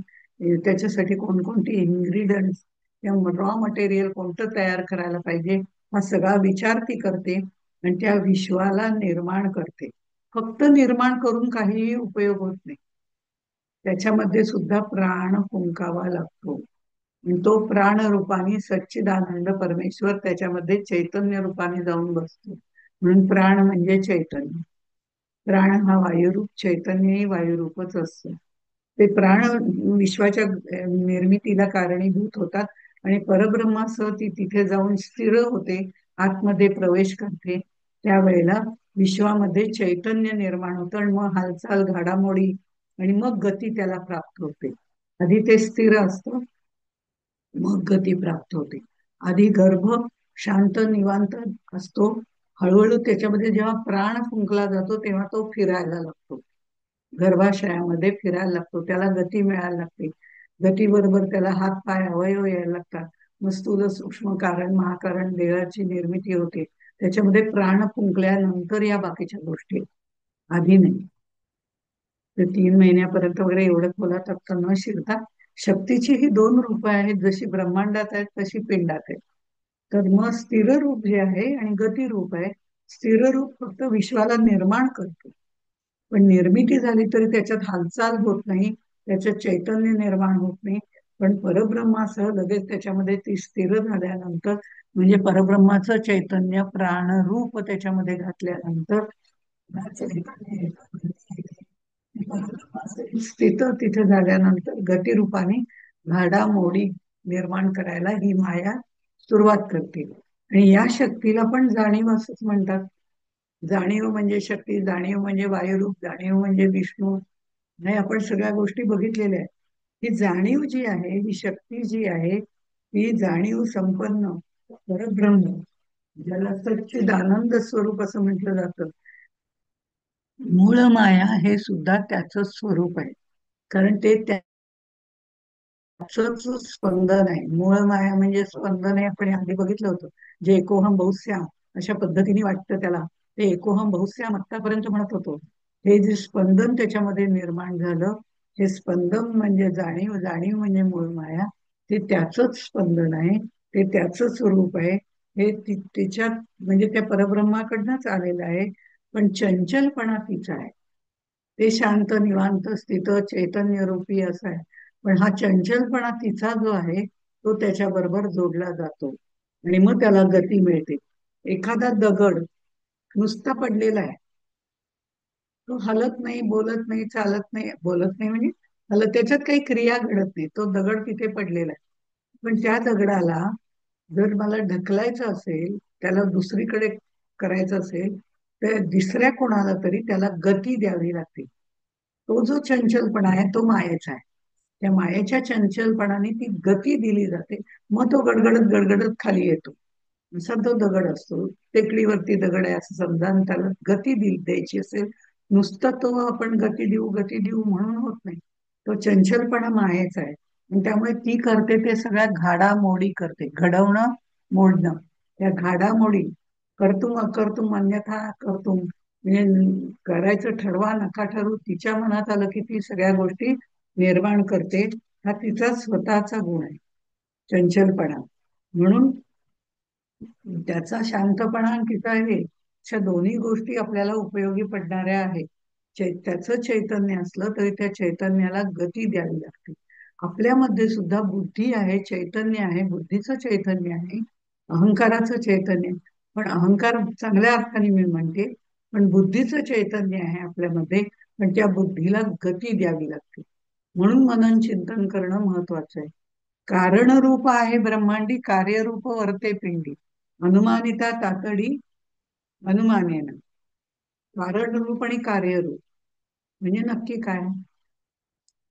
त्याच्यासाठी कोणकोणती इन्ग्रेडियंट्स किंवा रॉ मटेरियल कोणतं तयार करायला पाहिजे, हा सगळा विचार ती करते आणि त्या विश्वाला निर्माण करते. फक्त निर्माण करून काहीही उपयोग होत नाही, त्याच्यामध्ये सुद्धा प्राण फुंकावा लागतो. आणि तो प्राण रूपाने सच्चिदानंद परमेश्वर त्याच्यामध्ये चैतन्य रूपाने जाऊन बसतो. म्हणून प्राण म्हणजे चैतन्य. प्राण हा वायुरूप, चैतन्यही वायुरूपच असतं. ते प्राण विश्वाच्या निर्मितीला कारणीभूत होतात आणि परब्रह्मासह ती तिथे जाऊन स्थिर होते, आतमध्ये प्रवेश करते. त्यावेळेला विश्वामध्ये चैतन्य निर्माण होतं आणि मग हालचाल घडामोडी आणि मग गती त्याला प्राप्त होते. आधी ते स्थिर असतं, मग गती प्राप्त होते. आधी गर्भ शांत निवांत असतो, हळूहळू त्याच्यामध्ये जेव्हा प्राण फुंकला जातो तेव्हा तो फिरायला लागतो, गर्भाशयामध्ये फिरायला लागतो, त्याला गती मिळायला लागते. गतीबरोबर त्याला हात पाय अवयव यायला लागतात. मग स्थूल सूक्ष्म कारण महाकारण देहाची निर्मिती होते. त्याच्यामध्ये प्राण फुंकल्यानंतर या बाकीच्या गोष्टी, आधी नाही. तर 3 महिन्यापर्यंत वगैरे एवढं खोलात आता न शिरता, शक्तीची ही दोन रूप आहेत, जशी ब्रह्मांडात आहेत तशी पिंडात आहेत. तर मग स्थिर रूप जे आहे आणि गती रूप आहे. स्थिर रूप फक्त विश्वाला निर्माण करतो, पण निर्मिती झाली तरी त्याच्यात हालचाल होत नाही, त्याच्यात चैतन्य निर्माण होत नाही. पण परब्रह्मासह लगेच त्याच्यामध्ये ती स्थिर झाल्यानंतर, म्हणजे परब्रह्माचं चैतन्य प्राणरूप त्याच्यामध्ये घातल्यानंतर स्थित तिथे झाल्यानंतर गतिरूपाने घडामोडी निर्माण करायला ही माया सुरुवात करते. आणि या शक्तीला पण जाणीव असंच म्हणतात. जाणीव म्हणजे शक्ती, जाणीव म्हणजे वायुरूप, जाणीव म्हणजे विष्णू. नाही, आपण सगळ्या गोष्टी बघितलेल्या आहेत. ही जाणीव जी आहे, ही शक्ती जी आहे, ही जाणीव संपन्न परब्रह्म, ज्याला सच्चिदानंद स्वरूप असं म्हटलं जातं, मूळ माया हे सुद्धा त्याच स्वरूप आहे. कारण ते त्याच स्पंदन आहे. मूळ माया म्हणजे स्पंदन आहे, आपण आधी बघितलं होतं, जे एकोहम बहुश्याम अशा पद्धतीने वाटतं त्याला, ते एकोहम बहुश्याम आतापर्यंत म्हणत होतो. हे जे स्पंदन त्याच्यामध्ये निर्माण झालं, हे स्पंदन म्हणजे जाणीव, जाणीव म्हणजे मूळ माया, ते त्याच स्पंदन आहे, ते त्याच स्वरूप आहे. हे तिच्यात म्हणजे त्या परब्रह्माकडनंच आलेलं आहे. पण चंचलपणा तिचा आहे. ते शांत निवांत स्थित चैतन्य रूपी असं आहे. पण हा चंचलपणा तिचा जो आहे, तो त्याच्याबरोबर जोडला जातो. आणि मग त्याला गती मिळते. एखादा दगड नुसता पडलेला आहे, तो हलत नाही, बोलत नाही, चालत नाही, बोलत नाही म्हणजे हलत, त्याच्यात काही क्रिया घडत नाही, तो दगड तिथे पडलेला आहे. पण त्या दगडाला जर मला ढकलायचं असेल, त्याला दुसरीकडे करायचं असेल, तर दुसऱ्या कोणाला तरी त्याला गती द्यावी लागते. तो जो चंचलपणा आहे तो मायेचा आहे. त्या मायेच्या चंचलपणाने ती गती दिली जाते. मग तो गडगडत गडगडत खाली येतो. असा तो दगड असतो. टेकडीवरती दगड आहे असं समजा, आणि त्याला गती द्यायची असेल, नुसतं तो आपण गती देऊ म्हणून होत नाही. तो चंचलपणा मायेचा आहे. आणि त्यामुळे ती करते ते सगळ्या घाडामोडी करते. घडवणं, मोडणं. त्या घाडामोडी, करतुम अकर्तुम अन्यथा करतुम, म्हणजे करायचं ठरवा नका ठरवू, तिच्या मनात आलं की ती सगळ्या गोष्टी निर्माण करते. हा तिचा स्वतःचा गुण आहे, चंचलपणा. म्हणून त्याचा शांतपणा आणि तिचा हे, अशा दोन्ही गोष्टी आपल्याला उपयोगी पडणाऱ्या आहेत. त्याचं चैतन्य असलं तरी त्या चैतन्याला गती द्यावी लागते. आपल्यामध्ये सुद्धा बुद्धी आहे, चैतन्य आहे, बुद्धीचं चैतन्य आहे, अहंकाराचं चैतन्य आहे. पण अहंकार चांगल्या अर्थाने मी म्हणते, पण बुद्धीचं चैतन्य आहे आपल्यामध्ये. पण त्या बुद्धीला गती द्यावी लागते. म्हणून मनन चिंतन करणं महत्वाचं आहे. कारणरूप आहे ब्रह्मांडी, कार्यरूप वर्ते पिंडी. अनुमानिता तातडी अनुमानेन. कारणरूप आणि कार्यरूप म्हणजे नक्की काय?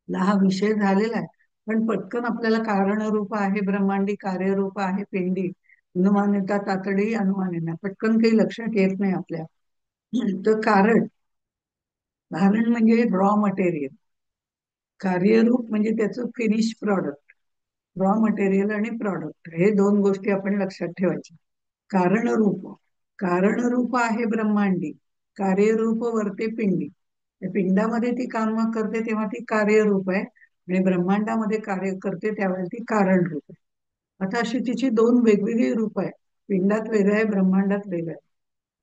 हा विषय झालेला आहे. पण पटकन आपल्याला कारणरूप आहे ब्रह्मांडी, कार्यरूप आहे पिंडी, अनुमानिता तातडी अनुमानेन, पटकन काही लक्षात येत नाही आपल्या. तर कारण, कारण म्हणजे रॉ मटेरियल. कार्यरूप म्हणजे त्याचं फिनिश प्रॉडक्ट. रॉ मटेरियल आणि प्रॉडक्ट हे दोन गोष्टी आपण लक्षात ठेवायच्या. कारणरूप, कारणरूप आहे ब्रह्मांडी, कार्यरूप वर्ते पिंडी. त्या पिंडामध्ये ती काम करते तेव्हा ती कार्यरूप आहे, आणि ब्रह्मांडामध्ये कार्य करते त्यावेळेला ती कारण रूप आहे. आता अशी तिची दोन वेगवेगळी रूप आहे. पिंडात वेगळं आहे, ब्रह्मांडात वेगळं आहे.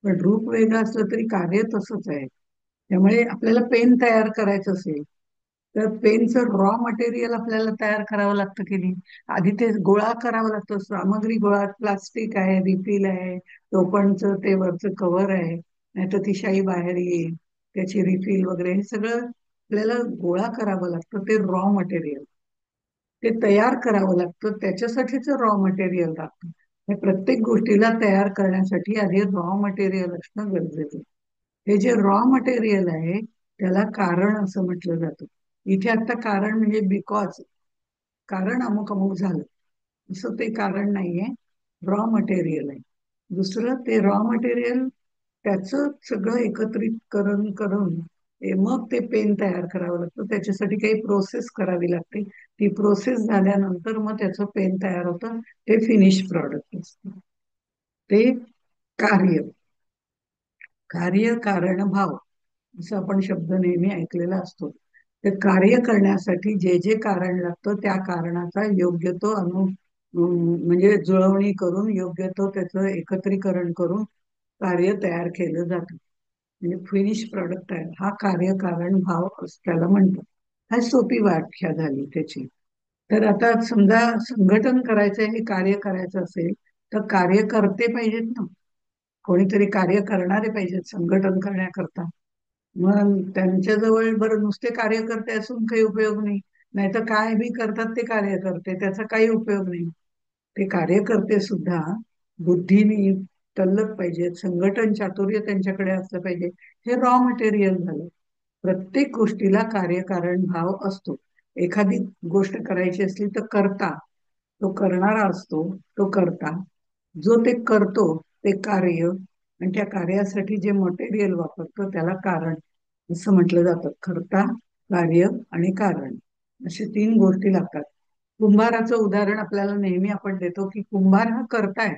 पण रूप वेगळं असलं तरी कार्य तसंच आहे. त्यामुळे आपल्याला पेन तयार करायचं असेल, तर पेनचं रॉ मटेरियल आपल्याला तयार करावं लागतं की नाही? आधी ते गोळा करावं लागतं, सामग्री गोळा, प्लास्टिक आहे, रिफिल आहे, टोपणचं ते वरचं कव्हर आहे, नाहीतर ती शाई बाहेर येईल, त्याची रिफिल वगैरे हे सगळं आपल्याला गोळा करावं लागतं. ते रॉ मटेरियल, ते तयार करावं लागतं, त्याच्यासाठीच रॉ मटेरियल लागतं. हे प्रत्येक गोष्टीला तयार करण्यासाठी आधी रॉ मटेरियल असणं गरजेचं आहे. हे जे रॉ मटेरियल आहे त्याला कारण असं म्हटलं जातं. इथे आता कारण म्हणजे बिकॉज, कारण अमुक अमुक झालं असं ते कारण नाहीये, रॉ मटेरियल आहे. दुसरं ते रॉ मटेरियल, त्याचं सगळं एकत्रितकरण करून मग ते पेन तयार करावं लागतं. त्याच्यासाठी काही प्रोसेस करावी लागते. ती प्रोसेस झाल्यानंतर मग त्याचं पेन तयार होतं. ते फिनिश प्रॉडक्ट असतं. ते कार्य, कार्य कारण भाव असं आपण शब्द नेहमी ऐकलेला असतो. ते कार्य करण्यासाठी जे जे कारण लागतं त्या कारणाचा योग्य तो म्हणजे जुळवणी करून योग्य तो त्याचं एकत्रीकरण करून कार्य तयार केलं जातं. म्हणजे फिनिश प्रॉडक्ट आहे हा कार्यकारण भाव त्याला म्हणतात. हा सोपी व्याख्या झाली त्याची. तर आता समजा संघटन करायचंय, हे कार्य करायचं असेल, तर कार्यकर्ते पाहिजेत ना, कोणीतरी कार्य करणारे पाहिजेत संघटन करण्याकरता. मग त्यांच्याजवळ बरं नुसते कार्यकर्ते असून काही उपयोग नाही, नाहीतर काय बी करतात ते कार्यकर्ते, त्याचा काही उपयोग नाही. ते कार्यकर्ते सुद्धा बुद्धीने तल्लख पाहिजेत, संघटन चातुर्य त्यांच्याकडे असलं पाहिजे. हे रॉ मटेरियल झालं. प्रत्येक गोष्टीला कार्यकारण भाव असतो. एखादी गोष्ट करायची असली तर करता, तो करणारा असतो, तो करता. जो ते करतो ते कार्य, आणि त्या कार्यासाठी जे मटेरियल वापरतो त्याला कारण असं म्हटलं जातं. करता, कार्य आणि कारण असे तीन गोष्टी लागतात. कुंभाराचं उदाहरण आपल्याला नेहमी आपण देतो की कुंभार हा करताय,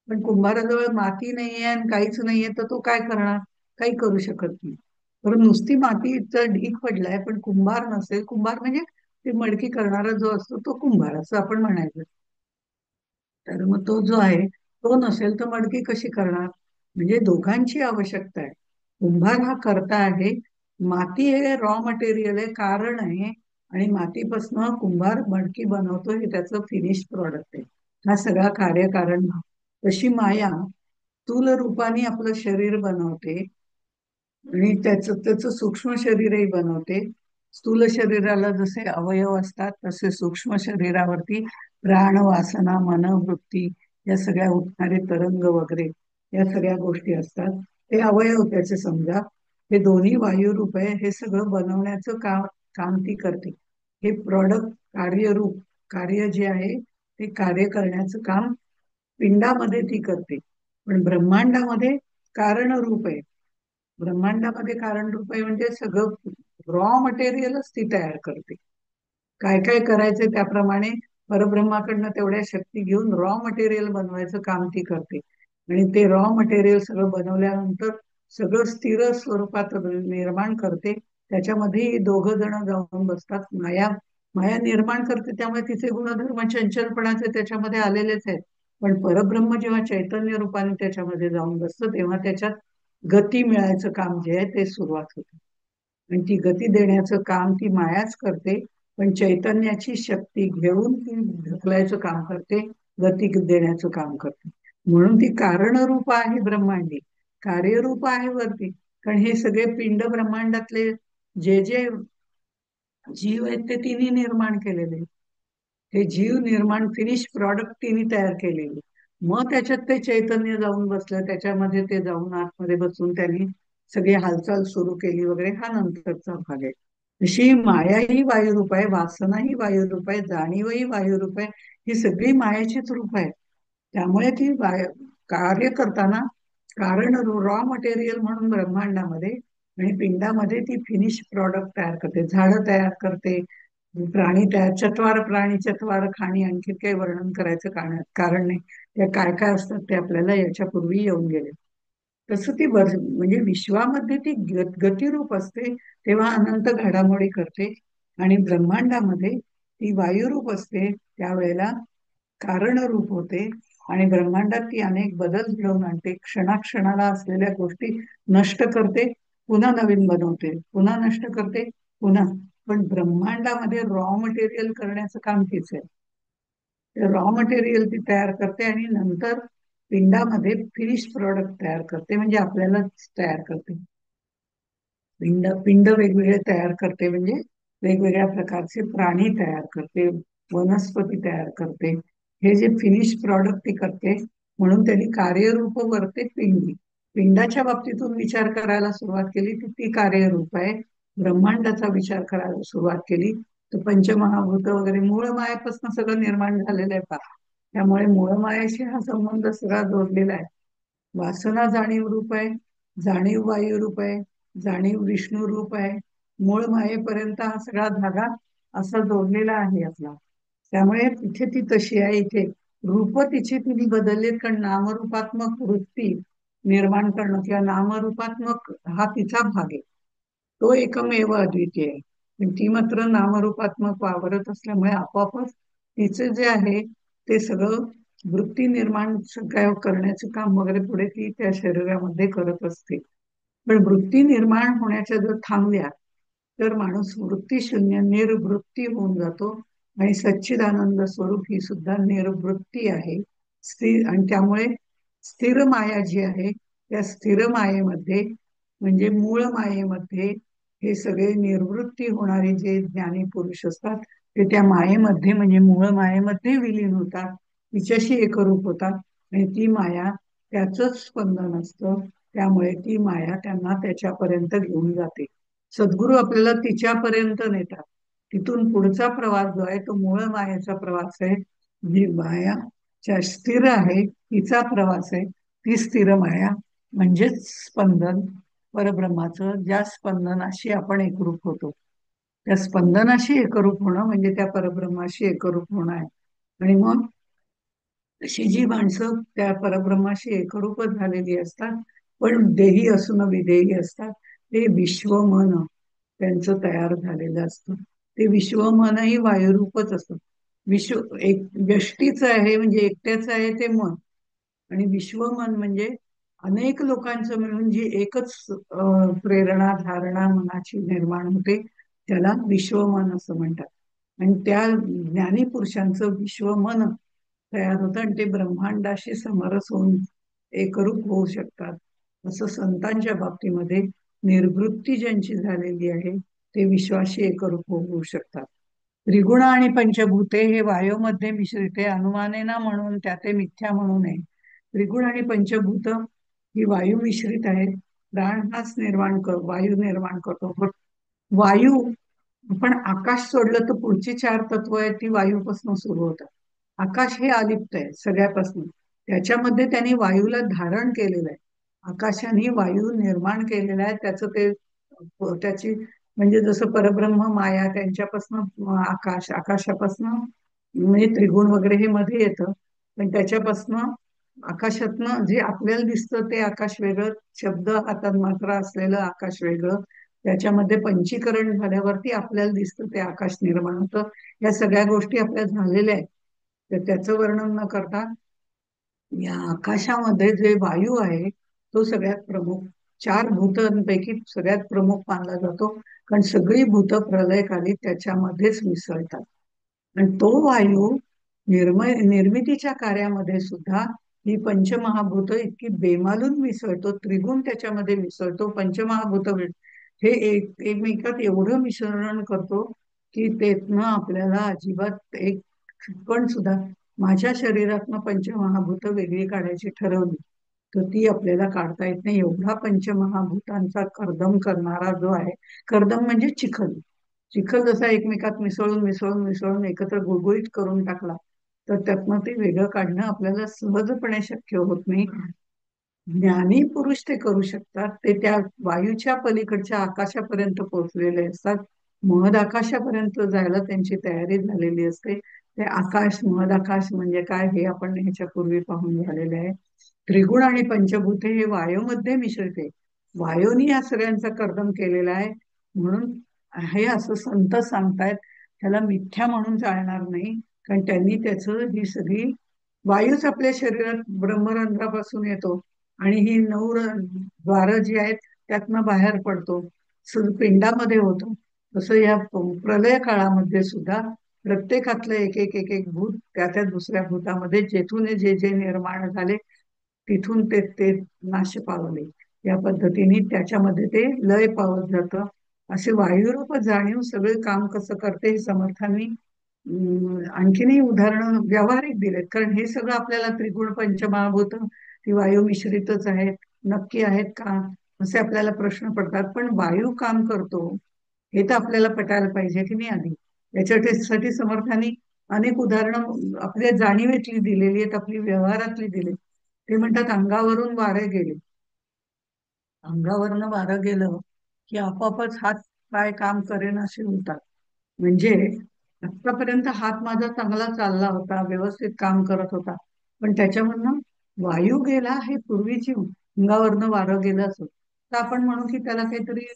पण कुंभाराजवळ माती नाहीये आणि काहीच नाहीये, तर तो काय करणार? काही करू शकत नाही. बरं, नुसती मातीचा ढीग पडलाय पण कुंभार नसेल, कुंभार म्हणजे ती मडकी करणारा जो असतो तो कुंभार असं आपण म्हणायचं. तर मग तो जो आहे तो नसेल तर मडकी कशी करणार? म्हणजे दोघांची आवश्यकता आहे. कुंभार हा करता आहे, माती हे रॉ मटेरियल आहे, कारण आहे, आणि मातीपासून कुंभार मडकी बनवतो, हे त्याचं फिनिश प्रॉडक्ट आहे. हा सगळा कार्यकारण भाव. तशी माया स्थूल रूपाने आपलं शरीर बनवते आणि त्याचं सूक्ष्म शरीरही बनवते. स्थूल शरीराला जसे अवयव असतात तसे सूक्ष्म शरीरावरती प्राण, वासना, मन, वृत्ती या सगळ्या उठणारे तरंग वगैरे या सगळ्या गोष्टी असतात. हे अवयव त्याचे समजा. हे दोन्ही वायुरूप आहे, हे सगळं बनवण्याचं काम काम ती करते. हे प्रॉडक्ट, कार्यरूप, कार्य जे आहे ते कार्य करण्याचं काम पिंडामध्ये ती करते. पण ब्रह्मांडामध्ये कारण रूप आहे. ब्रह्मांडामध्ये कारण रूप आहे म्हणजे सगळं रॉ मटेरियलच ती तयार करते. काय काय करायचं त्याप्रमाणे परब्रह्माकडनं तेवढ्या शक्ती घेऊन रॉ मटेरियल बनवायचं काम ती करते. आणि ते रॉ मटेरियल सगळं बनवल्यानंतर सगळं स्थिर स्वरूपात निर्माण करते. त्याच्यामध्ये दोघं जण जाऊन बसतात. माया माया निर्माण करते, त्यामुळे तिचे गुणधर्म चंचलपणाचे त्याच्यामध्ये आलेलेच आहेत. पण परब्रह्म जेव्हा चैतन्य रूपाने त्याच्यामध्ये जाऊन बसतं तेव्हा त्याच्यात गती मिळायचं काम जे आहे ते सुरुवात होते. आणि ती गती देण्याचं काम ती मायाच करते. पण चैतन्याची शक्ती घेऊन ती ढकलायचं काम करते, गती देण्याचं काम करते. म्हणून ती कारणरूप आहे ब्रह्मांडी, कार्यरूप आहे वरती. कारण हे सगळे पिंड ब्रह्मांडातले जे जे जीव आहेत ते तिने निर्माण केलेले. हे जीव निर्माण फिनिश प्रॉडक्ट तिने तयार केलेले. मग त्याच्यात ते चैतन्य जाऊन बसलं, त्याच्यामध्ये ते जाऊन आतमध्ये बसून त्यांनी सगळी हालचाल सुरू केली वगैरे, हा नंतरचा भाग आहे. अशी माया ही वायुरूप आहे, वासना ही वायुरूप आहे, जाणीवही वायुरूप आहे. ही सगळी मायाचीच रूप आहे. त्यामुळे ती कार्य करताना कारण रॉ मटेरियल म्हणून ब्रह्मांडामध्ये आणि पिंडामध्ये ती फिनिश प्रॉडक्ट तयार करते, झाडं तयार करते, प्राणी तयार, चत्वार प्राणी चत्वार खाणी, आणखी काही वर्णन करायचं कारण नाही. त्या काय काय असतात ते आपल्याला याच्यापूर्वी येऊन गेले. तसं ती म्हणजे विश्वामध्ये ती गतिरूप असते, तेव्हा अनंत घडामोडी करते. आणि ब्रह्मांडामध्ये ती वायुरूप असते, त्यावेळेला कारणरूप होते. आणि ब्रह्मांडात ती अनेक बदल घडवून आणते, क्षणाक्षणाला असलेल्या गोष्टी नष्ट करते, पुन्हा नवीन बनवते, पुन्हा नष्ट करते, पुन्हा. पण ब्रह्मांडामध्ये रॉ मटेरियल करण्याचं काम तीच आहे. ते रॉ मटेरियल ती तयार करते आणि नंतर पिंडामध्ये फिनिश प्रॉडक्ट तयार करते, म्हणजे आपल्याला तयार करते. पिंड पिंड वेगवेगळे तयार करते, म्हणजे वेगवेगळ्या प्रकारचे प्राणी तयार करते, वनस्पती तयार करते. हे जे फिनिश प्रॉडक्ट ती करते, म्हणून त्यांनी कार्यरूप वरते पिंडी. पिंडाच्या बाबतीतून विचार करायला सुरुवात केली की ती कार्यरूप आहे. ब्रह्मांडाचा विचार करायला सुरुवात केली तर पंचमहाभूत वगैरे मूळ मायेपासून सगळं निर्माण झालेलं आहे पहा. त्यामुळे मूळ मायेशी हा संबंध सगळा जोडलेला आहे. वासना जाणीव रूप आहे, जाणीव वायू रूप आहे, जाणीव विष्णू रूप आहे. मूळ मायेपर्यंत हा सगळा धागा असा जोडलेला आहे आपला. त्यामुळे तिथे ती तशी आहे, इथे रूप तिची तिने बदललेत, कारण नामरूपात्मक वृत्ती निर्माण करणं किंवा नामरूपात्मक हा तिचा भाग आहे. तो एकमेव अद्वितीय आहे. पण ती मात्र नामरूपात्मक वावरत असल्यामुळे आपोआपच तिचे जे आहे ते सगळं वृत्ती निर्माण सगळं करण्याचं काम वगैरे पुढे ती त्या शरीरामध्ये करत असते. पण वृत्ती निर्माण होण्याच्या जर थांबल्या तर माणूस वृत्ती शून्य निर्वृत्ती होऊन जातो. आणि सच्चिदानंद स्वरूप ही सुद्धा निर्वृत्ती आहे, स्थिर. आणि त्यामुळे स्थिर माया जी आहे त्या स्थिर मायेमध्ये, म्हणजे मूळ मायेमध्ये, हे सगळे निर्वृत्ती होणारे जे ज्ञानी पुरुष असतात ते त्या मायेमध्ये, म्हणजे मूळ मायेमध्ये विलीन होतात, तिच्याशी एकरूप होतात. आणि ती माया त्याचंच स्पंदन असतं, त्यामुळे ती माया त्यांना त्याच्यापर्यंत घेऊन जाते. सद्गुरू आपल्याला तिच्यापर्यंत नेतात. तिथून पुढचा प्रवास जो आहे तो मूळ मायेचा प्रवास आहे. जी माया ज्या स्थिर आहे तिचा प्रवास आहे. ती स्थिर माया म्हणजेच स्पंदन परब्रह्माचं, ज्या स्पंदनाशी आपण एकरूप होतो. त्या स्पंदनाशी एकरूप होणं म्हणजे त्या परब्रह्माशी एकरूप होणं आहे. आणि मग अशी जी माणसं त्या परब्रह्माशी एकरूपच झालेली असतात, पण देही असून विदेही असतात, ते विश्वमन त्यांचं तयार झालेलं असतं. ते विश्वमनही वायुरूपच असतं. विश्व एक व्यष्टीच आहे, म्हणजे एकट्याच आहे ते मन. आणि विश्वमन म्हणजे अनेक लोकांचं मिळून जी एकच प्रेरणा धारणा मनाची निर्माण होते, त्याला विश्वमन असं म्हणतात. आणि त्या ज्ञानी पुरुषांचं विश्वमन तयार होतं आणि ते ब्रह्मांडाशी समरस होऊन एकरूप होऊ शकतात. असं संतांच्या बाबतीमध्ये निर्वृत्ती ज्यांची झालेली आहे ते विश्वाशी एकरूप होऊ शकतात. त्रिगुण आणि पंचभूते हे वायूमध्ये मिश्रिते अनुमानेना म्हणून त्या ते मिथ्या म्हणू नये. त्रिगुण आणि पंचभूत ही वायू मिश्रित आहेत. प्राण हाच वायू निर्माण करतो. पण वायू, आपण आकाश सोडलं तर पुढची चार तत्व आहेत ती वायूपासून सुरू होतात. आकाश हे अलिप्त आहे सगळ्यापासून. त्याच्यामध्ये त्यांनी वायूला धारण केलेलं आहे. आकाशाने वायू निर्माण केलेला आहे. त्याची म्हणजे जसं परब्रह्म माया त्यांच्यापासून आकाश, आकाशापासून म्हणजे त्रिगुण वगैरे हे मध्ये येतं. पण त्याच्यापासनं आकाशातनं जे आपल्याला दिसतं ते आकाश वेगळं, शब्द हातात मात्र असलेलं आकाश वेगळं. त्याच्यामध्ये पंचीकरण झाल्यावरती आपल्याला दिसतं ते आकाश निर्माण होतं. या सगळ्या गोष्टी आपल्या झालेल्या आहेत. तर त्याचं वर्णन न करता या आकाशामध्ये जे वायू आहे तो सगळ्यात प्रमुख, चार भूतांपैकी सगळ्यात प्रमुख मानला जातो. कारण सगळी भूत प्रलयकाली त्याच्यामध्येच मिसळतात. आणि तो वायू निर्मितीच्या कार्यामध्ये सुद्धा ही पंचमहाभूत इतकी बेमालून मिसळतो. त्रिगुण त्याच्यामध्ये मिसळतो, पंचमहाभूत हे एकमेकात एवढं मिश्रण करतो की त्यातनं आपल्याला अजिबात एक पण सुद्धा, माझ्या शरीरातनं पंचमहाभूत वेगळी काढायची ठरवली तर ती आपल्याला काढता येत नाही. एवढा पंचमहाभूतांचा कर्दम करणारा जो आहे, कर्दम म्हणजे चिखल, चिखल जसा एकमेकात मिसळून मिसळून मिसळून एकत्र गुळगुळीत करून टाकला तर त्यातनं ते वेगळं काढणं आपल्याला सहजपणे शक्य होत नाही. ज्ञानी पुरुष ते करू शकतात. ते त्या वायूच्या पलीकडच्या आकाशापर्यंत पोहोचलेले असतात. महद आकाशापर्यंत जायला त्यांची तयारी झालेली असते. ते आकाश, महद आकाश म्हणजे काय हे आपण ह्याच्यापूर्वी पाहून झालेले आहे. त्रिगुण आणि पंचभूते हे वायूमध्ये मिसळते. वायूनी या सगळ्यांचा कर्दम केलेला आहे. म्हणून हे असं संत सांगतायत, त्याला मिथ्या म्हणून चालणार नाही. कारण त्यांनी ही सगळी वायूच आपल्या शरीरात ब्रह्मरंध्रापासून येतो आणि ही द्वारं जी आहेत त्यातनं बाहेर पडतो. पिंडामध्ये होतो. तसं या प्रलय काळामध्ये सुद्धा प्रत्येकातलं एक एक एक एक भूत त्या त्या दुसऱ्या भूतामध्ये जेथून जे जे निर्माण झाले तिथून ते ते नाश पावले. या पद्धतीने त्याच्यामध्ये ते लय पावत जातं. असे वायुरूप जाणीव सगळे काम कसं करते हे समर्थांनी आणखीनही उदाहरणं व्यावहारिक दिलेत. कारण हे सगळं आपल्याला त्रिगुण पंचमहाभूत ती वायू मिश्रितच आहेत, नक्की आहेत का असे आपल्याला प्रश्न पडतात. पण वायू काम करतो हे तर आपल्याला पटायला पाहिजे की नाही आधी. याच्यासाठी समर्थांनी अनेक उदाहरणं आपल्या जाणीवेतली दिलेली आहेत, आपली व्यवहारातली दिली. ते म्हणतात अंगावरून वारे गेले, अंगावरनं वारं गेलं की आपोआपच हात पाय काम करेनासे होतात. म्हणजे आतापर्यंत हात माझा चांगला चालला होता, व्यवस्थित काम करत होता, पण त्याच्यामधनं वायू गेला हे पूर्वीची अंगावरनं वारं गेलं असं तर आपण म्हणू की त्याला काहीतरी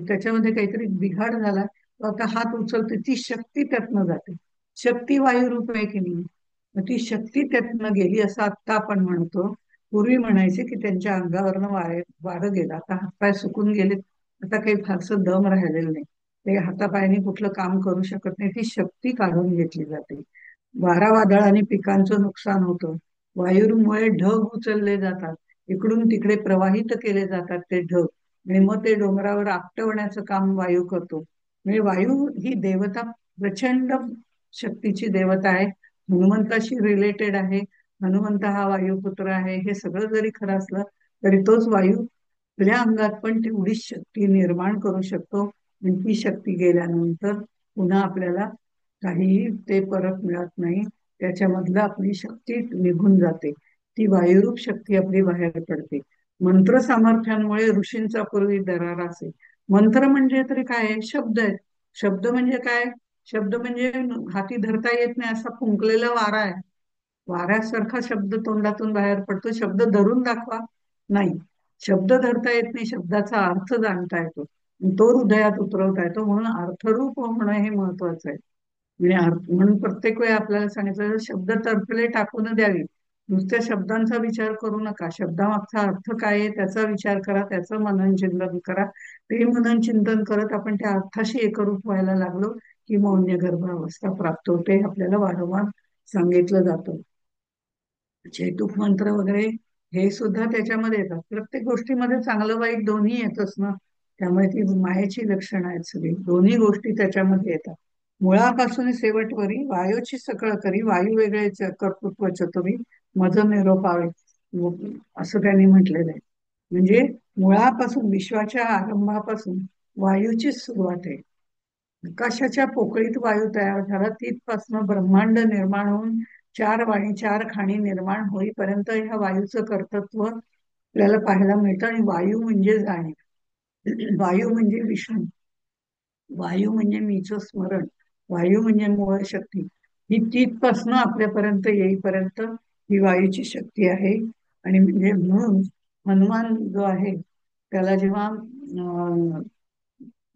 त्याच्यामध्ये काहीतरी बिघाड झाला. तो आता हात उचलते, ती शक्ती त्यातनं जाते. शक्ती वायुरूप आहे की नाही, मग ती शक्ती त्यातनं गेली असं आता आपण म्हणतो. पूर्वी म्हणायचे की त्यांच्या अंगावरनं वारं गेलं, आता हातपाय सुकून गेले, आता काही फारसं दम राहिलेलं नाही, ते हातापायाने कुठलं काम करू शकत नाही, ती शक्ती काढून घेतली जाते. वारा वादळाने पिकांचं नुकसान होतं. वायूमुळे ढग उचलले जातात, इकडून तिकडे प्रवाहित केले जातात ते ढग आणि मग ते डोंगरावर आपटवण्याचं काम वायू करतो. म्हणजे वायू ही देवता प्रचंड शक्तीची देवता आहे. हनुमंताशी रिलेटेड आहे. हनुमंत हा वायुपुत्र आहे. हे सगळं जरी खरं असलं तरी तोच वायू आपल्या अंगात पण तेवढीच शक्ती निर्माण करू शकतो. आणि ती शक्ती गेल्यानंतर पुन्हा आपल्याला काहीही ते परत मिळत नाही. त्याच्यामधलं आपली शक्ती निघून जाते. ती वायुरूप शक्ती आपली बाहेर पडते. मंत्र सामर्थ्यांमुळे ऋषींचा पूर्वी दरारा असे. मंत्र म्हणजे तरी काय आहे? शब्द आहेत. शब्द म्हणजे काय? शब्द म्हणजे हाती धरता येत नाही असा फुंकलेला वारा आहे. वाऱ्यासारखा शब्द तोंडातून बाहेर पडतो. शब्द धरून दाखवा, नाही. शब्द धरता येत नाही, शब्दाचा अर्थ जाणता येतो, तो हृदयात उतरवता येतो. म्हणून अर्थरूप होणं हे महत्वाचं आहे. म्हणजे म्हणून प्रत्येक वेळी आपल्याला सांगितलं शब्द तर्फले टाकून द्यावी. नुसत्या शब्दांचा विचार करू नका, शब्दामागचा अर्थ काय आहे त्याचा विचार करा, त्याचं मनन चिंतन करा. ते मनन चिंतन करत आपण त्या अर्थाशी एकरूप व्हायला लागलो की मौन्य गर्भावस्था प्राप्त होते. आपल्याला वारंवार सांगितलं जातं. चेटूक मंत्र वगैरे हे सुद्धा त्याच्यामध्ये येतात. प्रत्येक गोष्टीमध्ये चांगलं वाईट दोन्ही येतच ना. त्यामुळे ती मायेची लक्षणं आहेत सगळी, दोन्ही गोष्टी त्याच्यामध्ये येतात. मुळापासून शेवटवरी वायूची सकळ करी, वायू वेगळे कर्तृत्व चतुरी, मज निरोपावे, असं त्यांनी म्हटलेलं आहे. म्हणजे मुळापासून, विश्वाच्या आरंभापासून वायूचीच सुरुवात आहे. आकाशाच्या पोकळीत वायू तयार झाला, तिथपासून ब्रह्मांड निर्माण होऊन चार वाणी चार खाणी निर्माण होईपर्यंत ह्या वायूचं कर्तृत्व आपल्याला पाहायला मिळतं. आणि वायू म्हणजे जाणीव, वायू म्हणजे विष्णू, वायू म्हणजे मीचं स्मरण, वायू म्हणजे मूळ शक्ती. ही तिथपासनं आपल्यापर्यंत येईपर्यंत ही वायूची शक्ती आहे. आणि म्हणजे म्हणून हनुमान जो आहे त्याला जेव्हा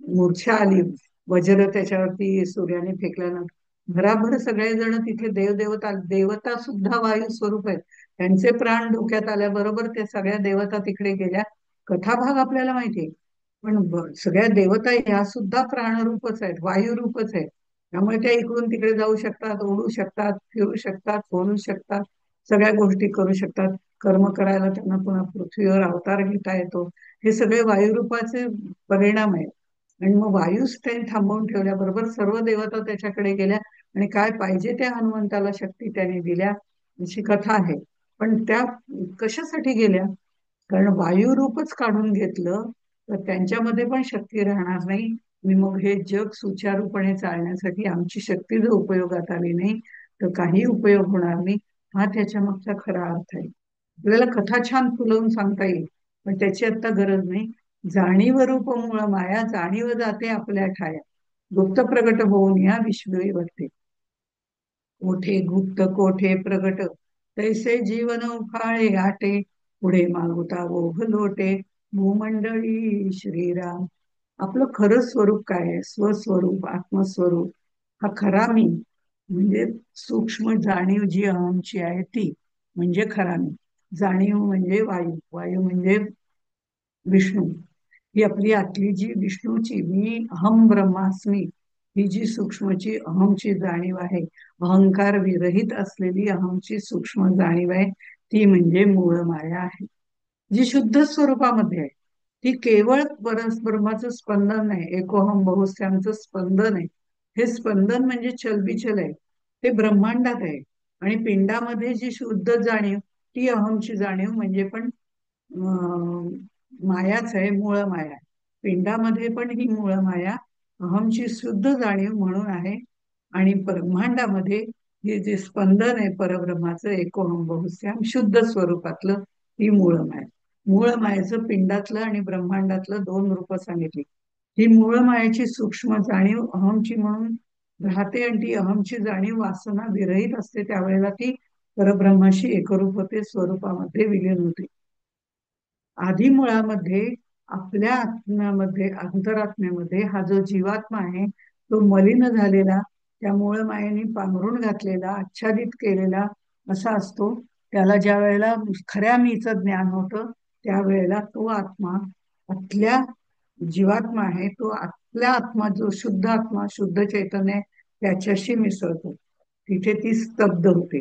मूर्छा आली, वज्र त्याच्यावरती सूर्याने फेकल्यानंतर भराभर सगळेजण तिथे देवदेवता, देवता सुद्धा वायू स्वरूप आहेत, त्यांचे प्राण डोक्यात आल्याबरोबर त्या सगळ्या देवता तिकडे गेल्या. कथाभाग आपल्याला माहितीये, पण सगळ्या देवता ह्या सुद्धा प्राणरूपच आहेत, वायुरूपच आहेत. त्यामुळे त्या इकडून तिकडे जाऊ शकतात, उडू शकतात, फिरू शकतात, बोलू शकतात, सगळ्या गोष्टी करू शकतात. कर्म करायला त्यांना पुन्हा पृथ्वीवर अवतार घेता येतो. हे सगळे वायुरूपाचे परिणाम आहेत. आणि मग वायूच त्यांनी थांबवून ठेवल्याबरोबर सर्व देवता त्याच्याकडे गेल्या आणि काय पाहिजे त्या हनुमंताला शक्ती त्याने दिल्या, अशी कथा आहे. पण त्या कशासाठी गेल्या? कारण वायू रूपच काढून घेतलं तर त्यांच्यामध्ये पण शक्ती राहणार नाही. आणि मग हे जग सुचारूपणे चालण्यासाठी आमची शक्ती जर उपयोगात आली नाही तर काही उपयोग होणार नाही. हा त्याच्या मागचा खरा अर्थ आहे. आपल्याला कथा छान फुलवून सांगता येईल, पण त्याची आता गरज नाही. जाणीव रूप मूळ माया, जाणीव जाते आपल्या ठाया, गुप्त प्रगट होऊन या विश्ववी वर्ते. कोठे गुप्त कोठे प्रगट, तैसे जीवन उफाळे आटे, पुढे मागुता ओघ लोटे, भूमंडळी श्रीराम. आपलं खरं स्वरूप काय आहे? स्वस्वरूप, आत्मस्वरूप, हा खरा मी म्हणजे सूक्ष्म जाणीव जी अहमची आहे ती म्हणजे खरा मी. जाणीव म्हणजे वायू, वायू म्हणजे विष्णू. ही आपली आतली जी विष्णूची, मी अहम ब्रह्मास्मी, ही जी सूक्ष्मची अहमची जाणीव आहे, अहंकार विरहित असलेली अहमची सूक्ष्म जाणीव आहे, ती म्हणजे मूळ माया आहे, जी शुद्ध स्वरूपामध्ये आहे. ती केवळ परब्रह्माचं स्पंदन आहे, एकोहम बहुस्यांचं स्पंदन आहे. हे स्पंदन म्हणजे चलबिचल आहे, ते ब्रह्मांडात आहे. आणि पिंडामध्ये जी शुद्ध जाणीव, ती अहमची जाणीव म्हणजे पण मायाच आहे, मूळ माया. पिंडामध्ये पण ही मूळ माया अहमची शुद्ध जाणीव म्हणून आहे. आणि ब्रह्मांडामध्ये हे जे स्पंदन आहे परब्रह्माचं, एकोहम बहुश्याम शुद्ध स्वरूपातलं, ही मूळ माया. मूळ मायेचं पिंडातलं आणि ब्रह्मांडातलं दोन रूप सांगितली. ही मूळ मायेची सूक्ष्म जाणीव अहमची म्हणून राहते, आणि ती अहमची जाणीव वासना विरहित असते, त्यावेळेला ती परब्रह्माशी एकरूप होते, स्वरूपामध्ये विलीन होते. आधी मुळामध्ये आपल्या आत्म्यामध्ये, अंतरात्म्यामध्ये हा जो जीवात्मा आहे तो मलिन झालेला, त्या मूळ मायेने पांघरून घातलेला, आच्छादित केलेला असा असतो. त्याला ज्या वेळेला खऱ्या मीचं ज्ञान होतं त्यावेळेला तो आत्मा, आतल्या जीवात्मा आहे तो आतल्या आत्मा, जो शुद्ध आत्मा, शुद्ध चैतन्य आहे, त्याच्याशी मिसळतो. तिथे ती स्तब्ध होते.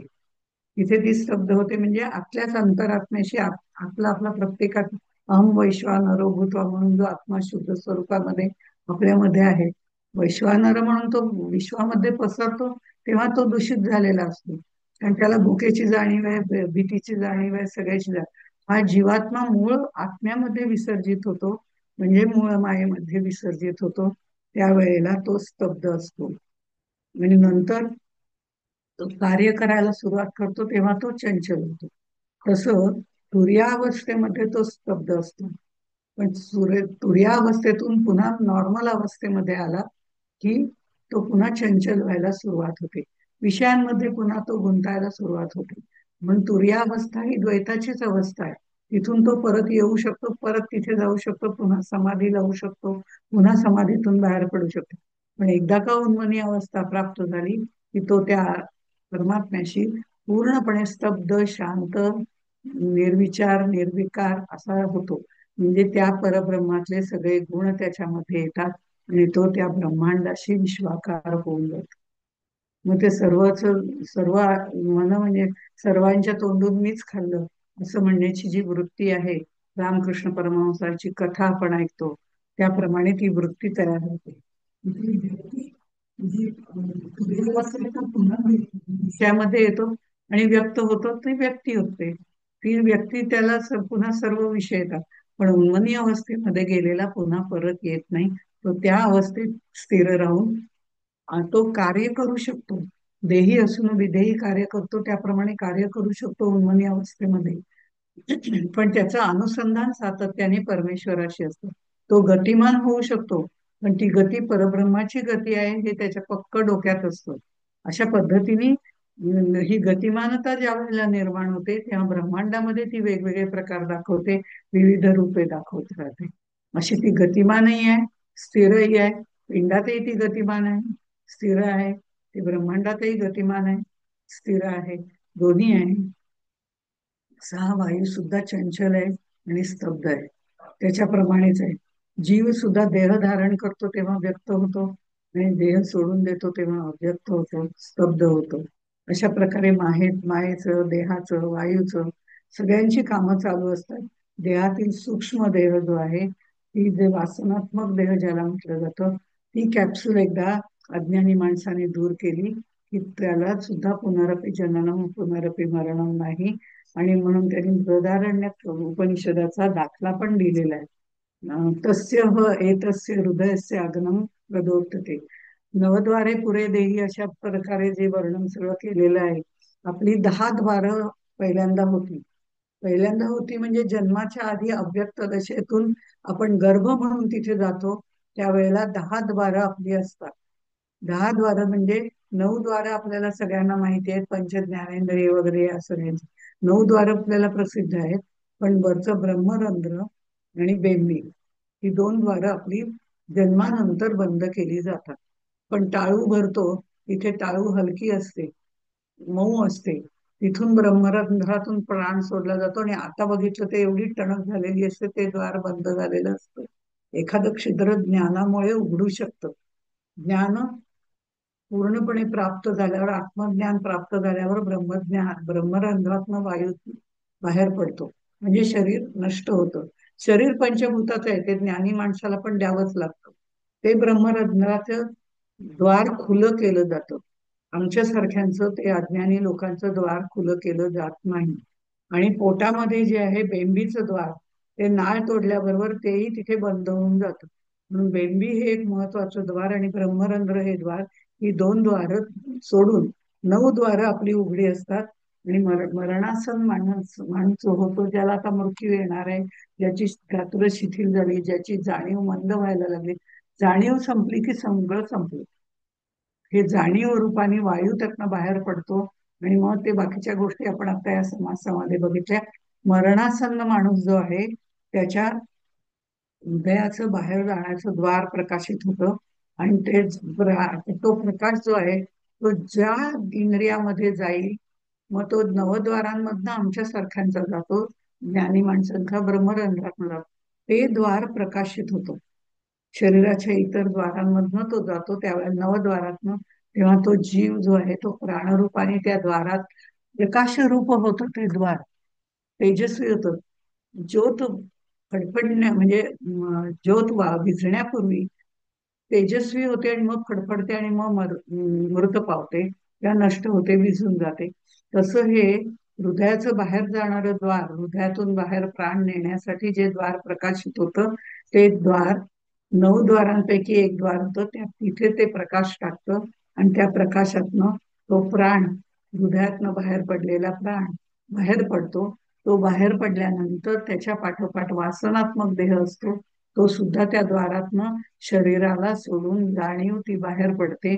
तिथे ती स्तब्ध होते म्हणजे आतल्याच अंतरात्म्याशी आपला आपला प्रत्येकात अहम वैश्वानरो भूत्वा म्हणून जो आत्मा शुद्ध स्वरूपामध्ये आपल्यामध्ये आहे, वैश्वानर म्हणून तो विश्वामध्ये पसरतो, तेव्हा तो दूषित झालेला असतो. कारण त्याला भुकेची जाणीव आहे, भीतीची जाणीव आहे, सगळ्याची जाणीव. हा जीवात्मा मूळ आत्म्यामध्ये विसर्जित होतो, म्हणजे मूळ मायेमध्ये विसर्जित होतो. त्यावेळेला तो स्तब्ध असतो. आणि नंतर तो कार्य करायला सुरुवात करतो तेव्हा तो चंचल होतो. तसं तुर्यावस्थेमध्ये तो स्तब्ध असतो, पण तुर्यावस्थेतून पुन्हा नॉर्मल अवस्थेमध्ये आला की तो पुन्हा चंचल व्हायला सुरुवात होते, विषयांमध्ये पुन्हा तो गुंतायला सुरुवात होते. म्हणून तुर्यावस्था ही द्वैताचीच अवस्था आहे. तिथून तो परत येऊ शकतो, परत तिथे जाऊ शकतो, पुन्हा समाधी लावू शकतो, पुन्हा समाधीतून बाहेर पडू शकतो. पण एकदा का उन्मनी अवस्था प्राप्त झाली की तो त्या परमात्म्याशी पूर्णपणे स्तब्ध, शांत, निर्विचार, निर्विकार असा होतो. म्हणजे त्या परब्रह्मातले सगळे गुण त्याच्यामध्ये येतात आणि तो त्या ब्रह्मांडाशी विश्वाकार होऊन जातो. मग ते सर्व मन म्हणजे सर्वांच्या तोंडून मीच खाल्लं असं म्हणण्याची जी वृत्ती आहे, रामकृष्ण परमहंसाची कथा आपण ऐकतो त्याप्रमाणे ती वृत्ती तयार होते. ती वृत्ती जी क्रियावस्थेतून पुन्हा त्यामध्ये येतो आणि व्यक्त होतो, ती व्यक्ती होते. ती व्यक्ती त्याला पुन्हा सर्व विषय येतात. पण उन्मनी अवस्थेमध्ये गेलेला पुन्हा परत येत नाही. तो त्या अवस्थेत स्थिर राहून तो कार्य करू शकतो. देही असून विदेही कार्य करतो त्याप्रमाणे कार्य करू शकतो उन्मनी अवस्थेमध्ये. पण त्याचं अनुसंधान सातत्याने परमेश्वराशी असतं. तो गतिमान होऊ शकतो, पण ती गती परब्रह्माची गती आहे हे त्याच्या पक्क डोक्यात असतं. अशा पद्धतीने ही गतिमानता ज्या वेळेला निर्माण होते तेव्हा ब्रह्मांडामध्ये ती वेगवेगळे प्रकार दाखवते, विविध रूपे दाखवत राहते. अशी ती गतिमानही आहे, स्थिरही आहे. पिंडातही ती गतिमान आहे, स्थिर आहे. ती ब्रह्मांडातही गतिमान आहे, स्थिर आहे. दोन्ही आहे. सहा वायू सुद्धा चंचल आहे आणि स्तब्ध आहे. त्याच्याप्रमाणेच आहे. जीव सुद्धा देह धारण करतो तेव्हा व्यक्त होतो आणि देह सोडून देतो तेव्हा अव्यक्त होतो, स्तब्ध होतो. अशा प्रकारे मायेचं, देहाचं, वायूचं सगळ्यांची कामं चालू असतात. देहातील सूक्ष्म देह जो आहे, ती जे वासनात्मक देह ज्याला म्हटलं जातं, ती कॅप्सूल एकदा अज्ञानी माणसाने दूर केली की त्याला सुद्धा पुनरपी जननम पुनरपी मरणम नाही. आणि म्हणून त्यांनी बृहदारण्यक उपनिषदाचा दाखला पण दिलेला आहे. तस्य एतस्य हृदयस्य अग्नम प्रदोक्तते. नवद्वारे पुरे देही अशा प्रकारे जे वर्णन सगळं केलेलं आहे. आपली 10 द्वारं पहिल्यांदा होती म्हणजे जन्माच्या आधी अव्यक्त दशेतून आपण गर्भ म्हणून तिथे जातो त्यावेळेला 10 द्वारं आपली असतात. 10 द्वारं म्हणजे 9 द्वारं आपल्याला सगळ्यांना माहिती आहेत, पंच ज्ञानेंद्रिय वगैरे असं नाही. 9 द्वारं आपल्याला प्रसिद्ध आहेत, पण वरचं ब्रह्मरंध्र आणि बेंबी ही 2 द्वारं आपली जन्मानंतर बंद केली जातात. पण टाळू भरतो तिथे टाळू हलकी असते, मऊ असते. तिथून ब्रह्मरंध्रातून प्राण सोडला जातो आणि आता बघितलं ते एवढी टणक झालेली असते, ते द्वार बंद झालेलं असतं. एखादं छिद्र ज्ञानामुळे उघडू शकतं. ज्ञान पूर्णपणे प्राप्त झाल्यावर, आत्मज्ञान प्राप्त झाल्यावर ब्रह्मरंध्रातनं वायू बाहेर पडतो म्हणजे शरीर नष्ट होतं. शरीर पंचभूताचं आहे, ते ज्ञानी माणसाला पण द्यावंच लागतं. ते ब्रह्मरंध्राचं द्वार खुलं केलं जातं. आमच्या सारख्यांचं ते अज्ञानी लोकांचं द्वार खुलं केलं जात नाही. आणि पोटामध्ये जे आहे बेंबीचं द्वार, ते नाळ तोडल्याबरोबर तेही तिथे बंद होऊन जातं. म्हणून बेंबी हे एक महत्वाचं द्वार आणि ब्रह्मरंध्र हे द्वार, ही 2 द्वार सोडून 9 द्वार आपली उघडी असतात. आणि मरणासन माणूस होतो ज्याला आता मृत्यू येणार आहे, ज्याची गात्र शिथिल झाली, ज्याची जाणीव मंद व्हायला लागली, जाणीव संपली की सगळं संपलं. हे जाणीव रूपाने वायू त्यातनं बाहेर पडतो आणि मग ते बाकीच्या गोष्टी आपण आता या समासामध्ये बघितल्या. मरणासन्न माणूस जो आहे त्याच्या हृदयाचं बाहेर जाण्याचं द्वार प्रकाशित होतं आणि तो प्रकाश जो आहे तो ज्या इंद्रियामध्ये जाईल, मग तो नवद्वारांमधनं आमच्या सारख्यांचा जातो, ज्ञानी माणसांचा ब्रह्मरंध्रातून जातो. ते द्वार प्रकाशित होतं. शरीराच्या इतर द्वारांमधनं तो जातो त्यावेळेला नवद्वारातनं. तेव्हा तो जीव जो आहे तो प्राणरूपाने त्या द्वारात प्रकाशरूप होतं. ते द्वार तेजस्वी होतं. ज्योत फडफडण्या म्हणजे ज्योत विझण्यापूर्वी तेजस्वी होते आणि मग फडफडते आणि मग मृत पावते या नष्ट होते, विझून जाते. तसं हे हृदयाचं बाहेर जाणारं द्वार, हृदयातून बाहेर प्राण नेण्यासाठी जे द्वार प्रकाशित होतं ते द्वार 9 द्वारांपैकी एक द्वार होतं. तिथे ते प्रकाश टाकतं आणि त्या प्रकाशातनं तो प्राण, हृदयातनं बाहेर पडलेला प्राण बाहेर पडतो. तो बाहेर पडल्यानंतर त्याच्या पाठोपाठ वासनात्मक देह असतो, तो सुद्धा त्या द्वारातनं शरीराला सोडून जाणीव ती बाहेर पडते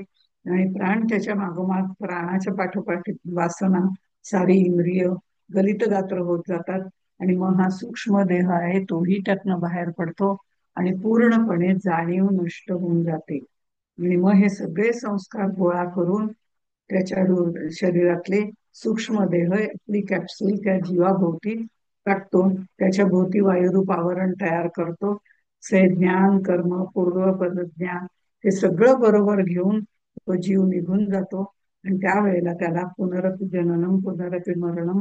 आणि प्राण त्याच्या मागोमाग, प्राणाच्या पाठोपाठ वासना, सारी इंद्रिय गलित गात्र होत जातात आणि मग हा सूक्ष्म देह आहे तोही त्यातनं बाहेर पडतो आणि पूर्णपणे जाणीव नष्ट होऊन जाते. आणि मग हे सगळे संस्कार गोळा करून त्याच्या शरीरातले सूक्ष्म देह आपली कॅप्सूल त्या जीवाभोवती टाकतो, त्याच्या भोवती वायुरूप आवरण तयार करतो. ज्ञान, कर्म, पूर्वपद ज्ञान हे सगळं बरोबर घेऊन तो जीव निघून जातो आणि त्यावेळेला त्याला पुनरपि जननम पुनरपि मरणम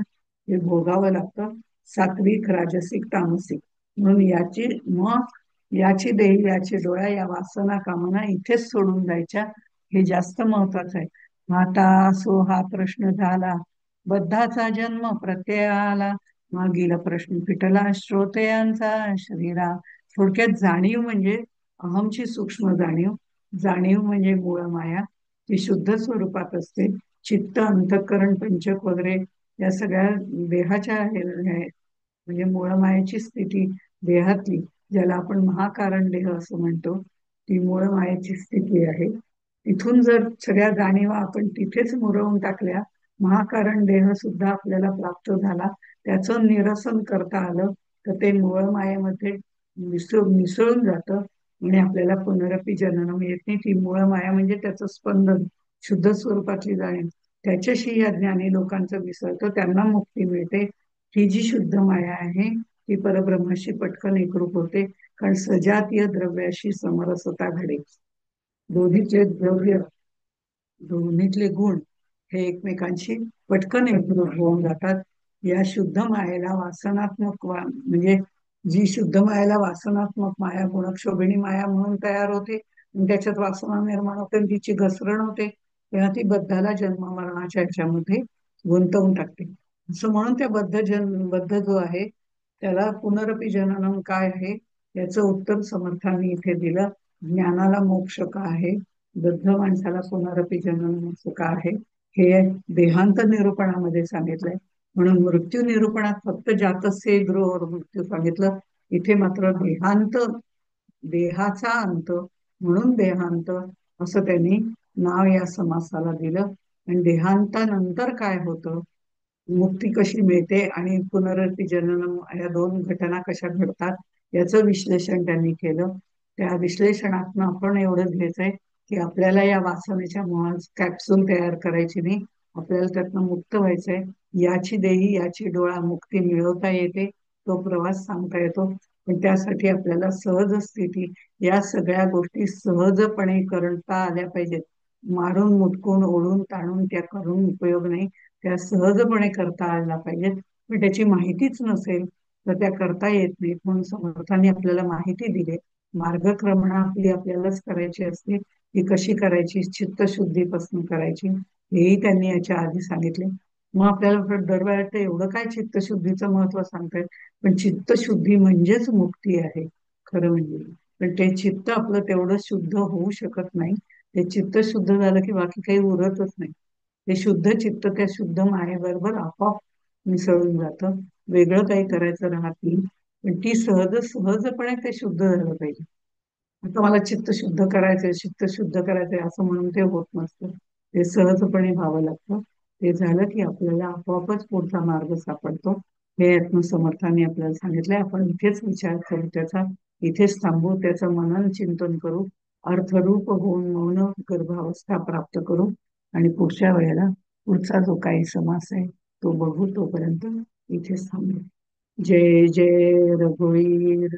हे भोगावं लागतं, सात्विक राजसिक तामसिक. म्हणून याची देही याची डोळा, या वासना कामना इथेच सोडून जायच्या, हे जास्त महत्वाचं आहे. आता सो हा प्रश्न झाला, बद्धाचा जन्म प्रत्यय आला, मागील प्रश्न फिटला श्रोतेयांचा शरीरा. थोडक्यात जाणीव म्हणजे अहमची सूक्ष्म जाणीव, जाणीव म्हणजे मूळ माया, ती शुद्ध स्वरूपात असते. चित्त अंतःकरण पंचक वगैरे या सगळ्या देहाच्या म्हणजे मूळ मायेची स्थिती देहातली, ज्याला आपण महाकारण देह असं म्हणतो, ती मूळ मायेची स्थिती आहे. तिथून जर सगळ्या जाणीवा आपण तिथेच मुरवून टाकल्या, महाकारण देह सुद्धा आपल्याला प्राप्त झाला, त्याचं निरसन करता आलं, तर ते मूळ मायेमध्ये मिसळून जातं आणि आपल्याला पुनरपि जननम येत नाही. ती मूळ माया म्हणजे त्याचं स्पंदन, शुद्ध स्वरूपातली जाणीव, त्याच्याशी या ज्ञानी लोकांचं मिसळतं, त्यांना मुक्ती मिळते. ही जी शुद्ध माया आहे ती परब्रह्माशी पटकन एकरूप होते, कारण सजातीय द्रव्याशी समरसता घडे. दोन्हीचे द्रव्य, दोन्हीतले गुण हे एकमेकांशी पटकन एकरूप होऊन जातात. या शुद्ध मायेला वासनात्मक म्हणजे जी शुद्ध मायेला वासनात्मक माया गुणक्षोभिणी माया म्हणून तयार होते आणि त्याच्यात वासना निर्माण होते आणि तिची घसरण होते, तेव्हा ती बद्धाला जन्म मरणाच्या ह्याच्यामध्ये गुंतवून टाकते. असं म्हणून त्या बद्ध जो आहे त्याला पुनरपि जननम काय आहे याचं उत्तर समर्थांनी इथे दिलं. ज्ञानाला मोक्ष का आहे, बद्ध माणसाला पुनरपि जननम का आहे, हे देहांत निरूपणामध्ये सांगितलंय. म्हणून मृत्यू निरूपणात फक्त जातस्य गृह मृत्यू सांगितलं, इथे मात्र देहांत, देहाचा अंत म्हणून देहांत असं त्यांनी नाव या समासाला दिलं. आणि देहांतानंतर काय होतं, मुक्ती कशी मिळते आणि पुनरपि जननम या दोन घटना कशा घडतात याचं विश्लेषण त्यांनी केलं. त्या विश्लेषणातनं आपण एवढंच घ्यायचंय की आपल्याला या वासनेच्या मोहात कॅप्सूल तयार करायची नाही, आपल्याला त्यातनं मुक्त व्हायचंय. याची देही याची डोळा मुक्ती मिळवता येते, तो प्रवास सांगता येतो, पण त्यासाठी आपल्याला सहज स्थिती, या सगळ्या गोष्टी सहजपणे करता आल्या पाहिजेत. मारून मुटकून ओढून ताणून त्या करून उपयोग नाही, त्या सहजपणे करता आल्या पाहिजेत. पण त्याची माहितीच नसेल तर त्या करता येत नाहीत. म्हणून समर्थांनी आपल्याला माहिती दिली, मार्गक्रमणा आपली आपल्यालाच करायची असते, ती कशी करायची, चित्तशुद्धीपासून करायची, हेही त्यांनी याच्या आधी सांगितले. मग आपल्याला दरवेळेला वाटतं एवढं काय चित्तशुद्धीचं महत्व सांगतायत, पण चित्तशुद्धी म्हणजेच मुक्ती आहे खरं म्हणजे. पण ते चित्त आपलं तेवढं शुद्ध होऊ शकत नाही, ते चित्त शुद्ध झालं की बाकी काही उरतच नाही. ते शुद्ध चित्त त्या शुद्ध मायेबरोबर आपोआप मिसळून जातं, वेगळं काही करायचं राहत नाही. पण ती सहजपणे ते शुद्ध झालं पाहिजे. आता मला चित्त शुद्ध करायचंय, चित्त शुद्ध करायचंय असं म्हणून ते होत नसतं, ते सहजपणे व्हावं लागतं. ते झालं की आपल्याला आपोआपच पुढचा मार्ग सापडतो. हे समर्थांनी आपल्याला सांगितलंय. आपण इथेच विचार करू त्याचा, इथेच थांबू, त्याचं मनन चिंतन करू, अर्थरूप होऊन मौन गर्भावस्था प्राप्त करू आणि पुढच्या वेळेला पुढचा जो काही समास आहे तो बघू. तोपर्यंत इथेच थांबू. जय जय रघुवीर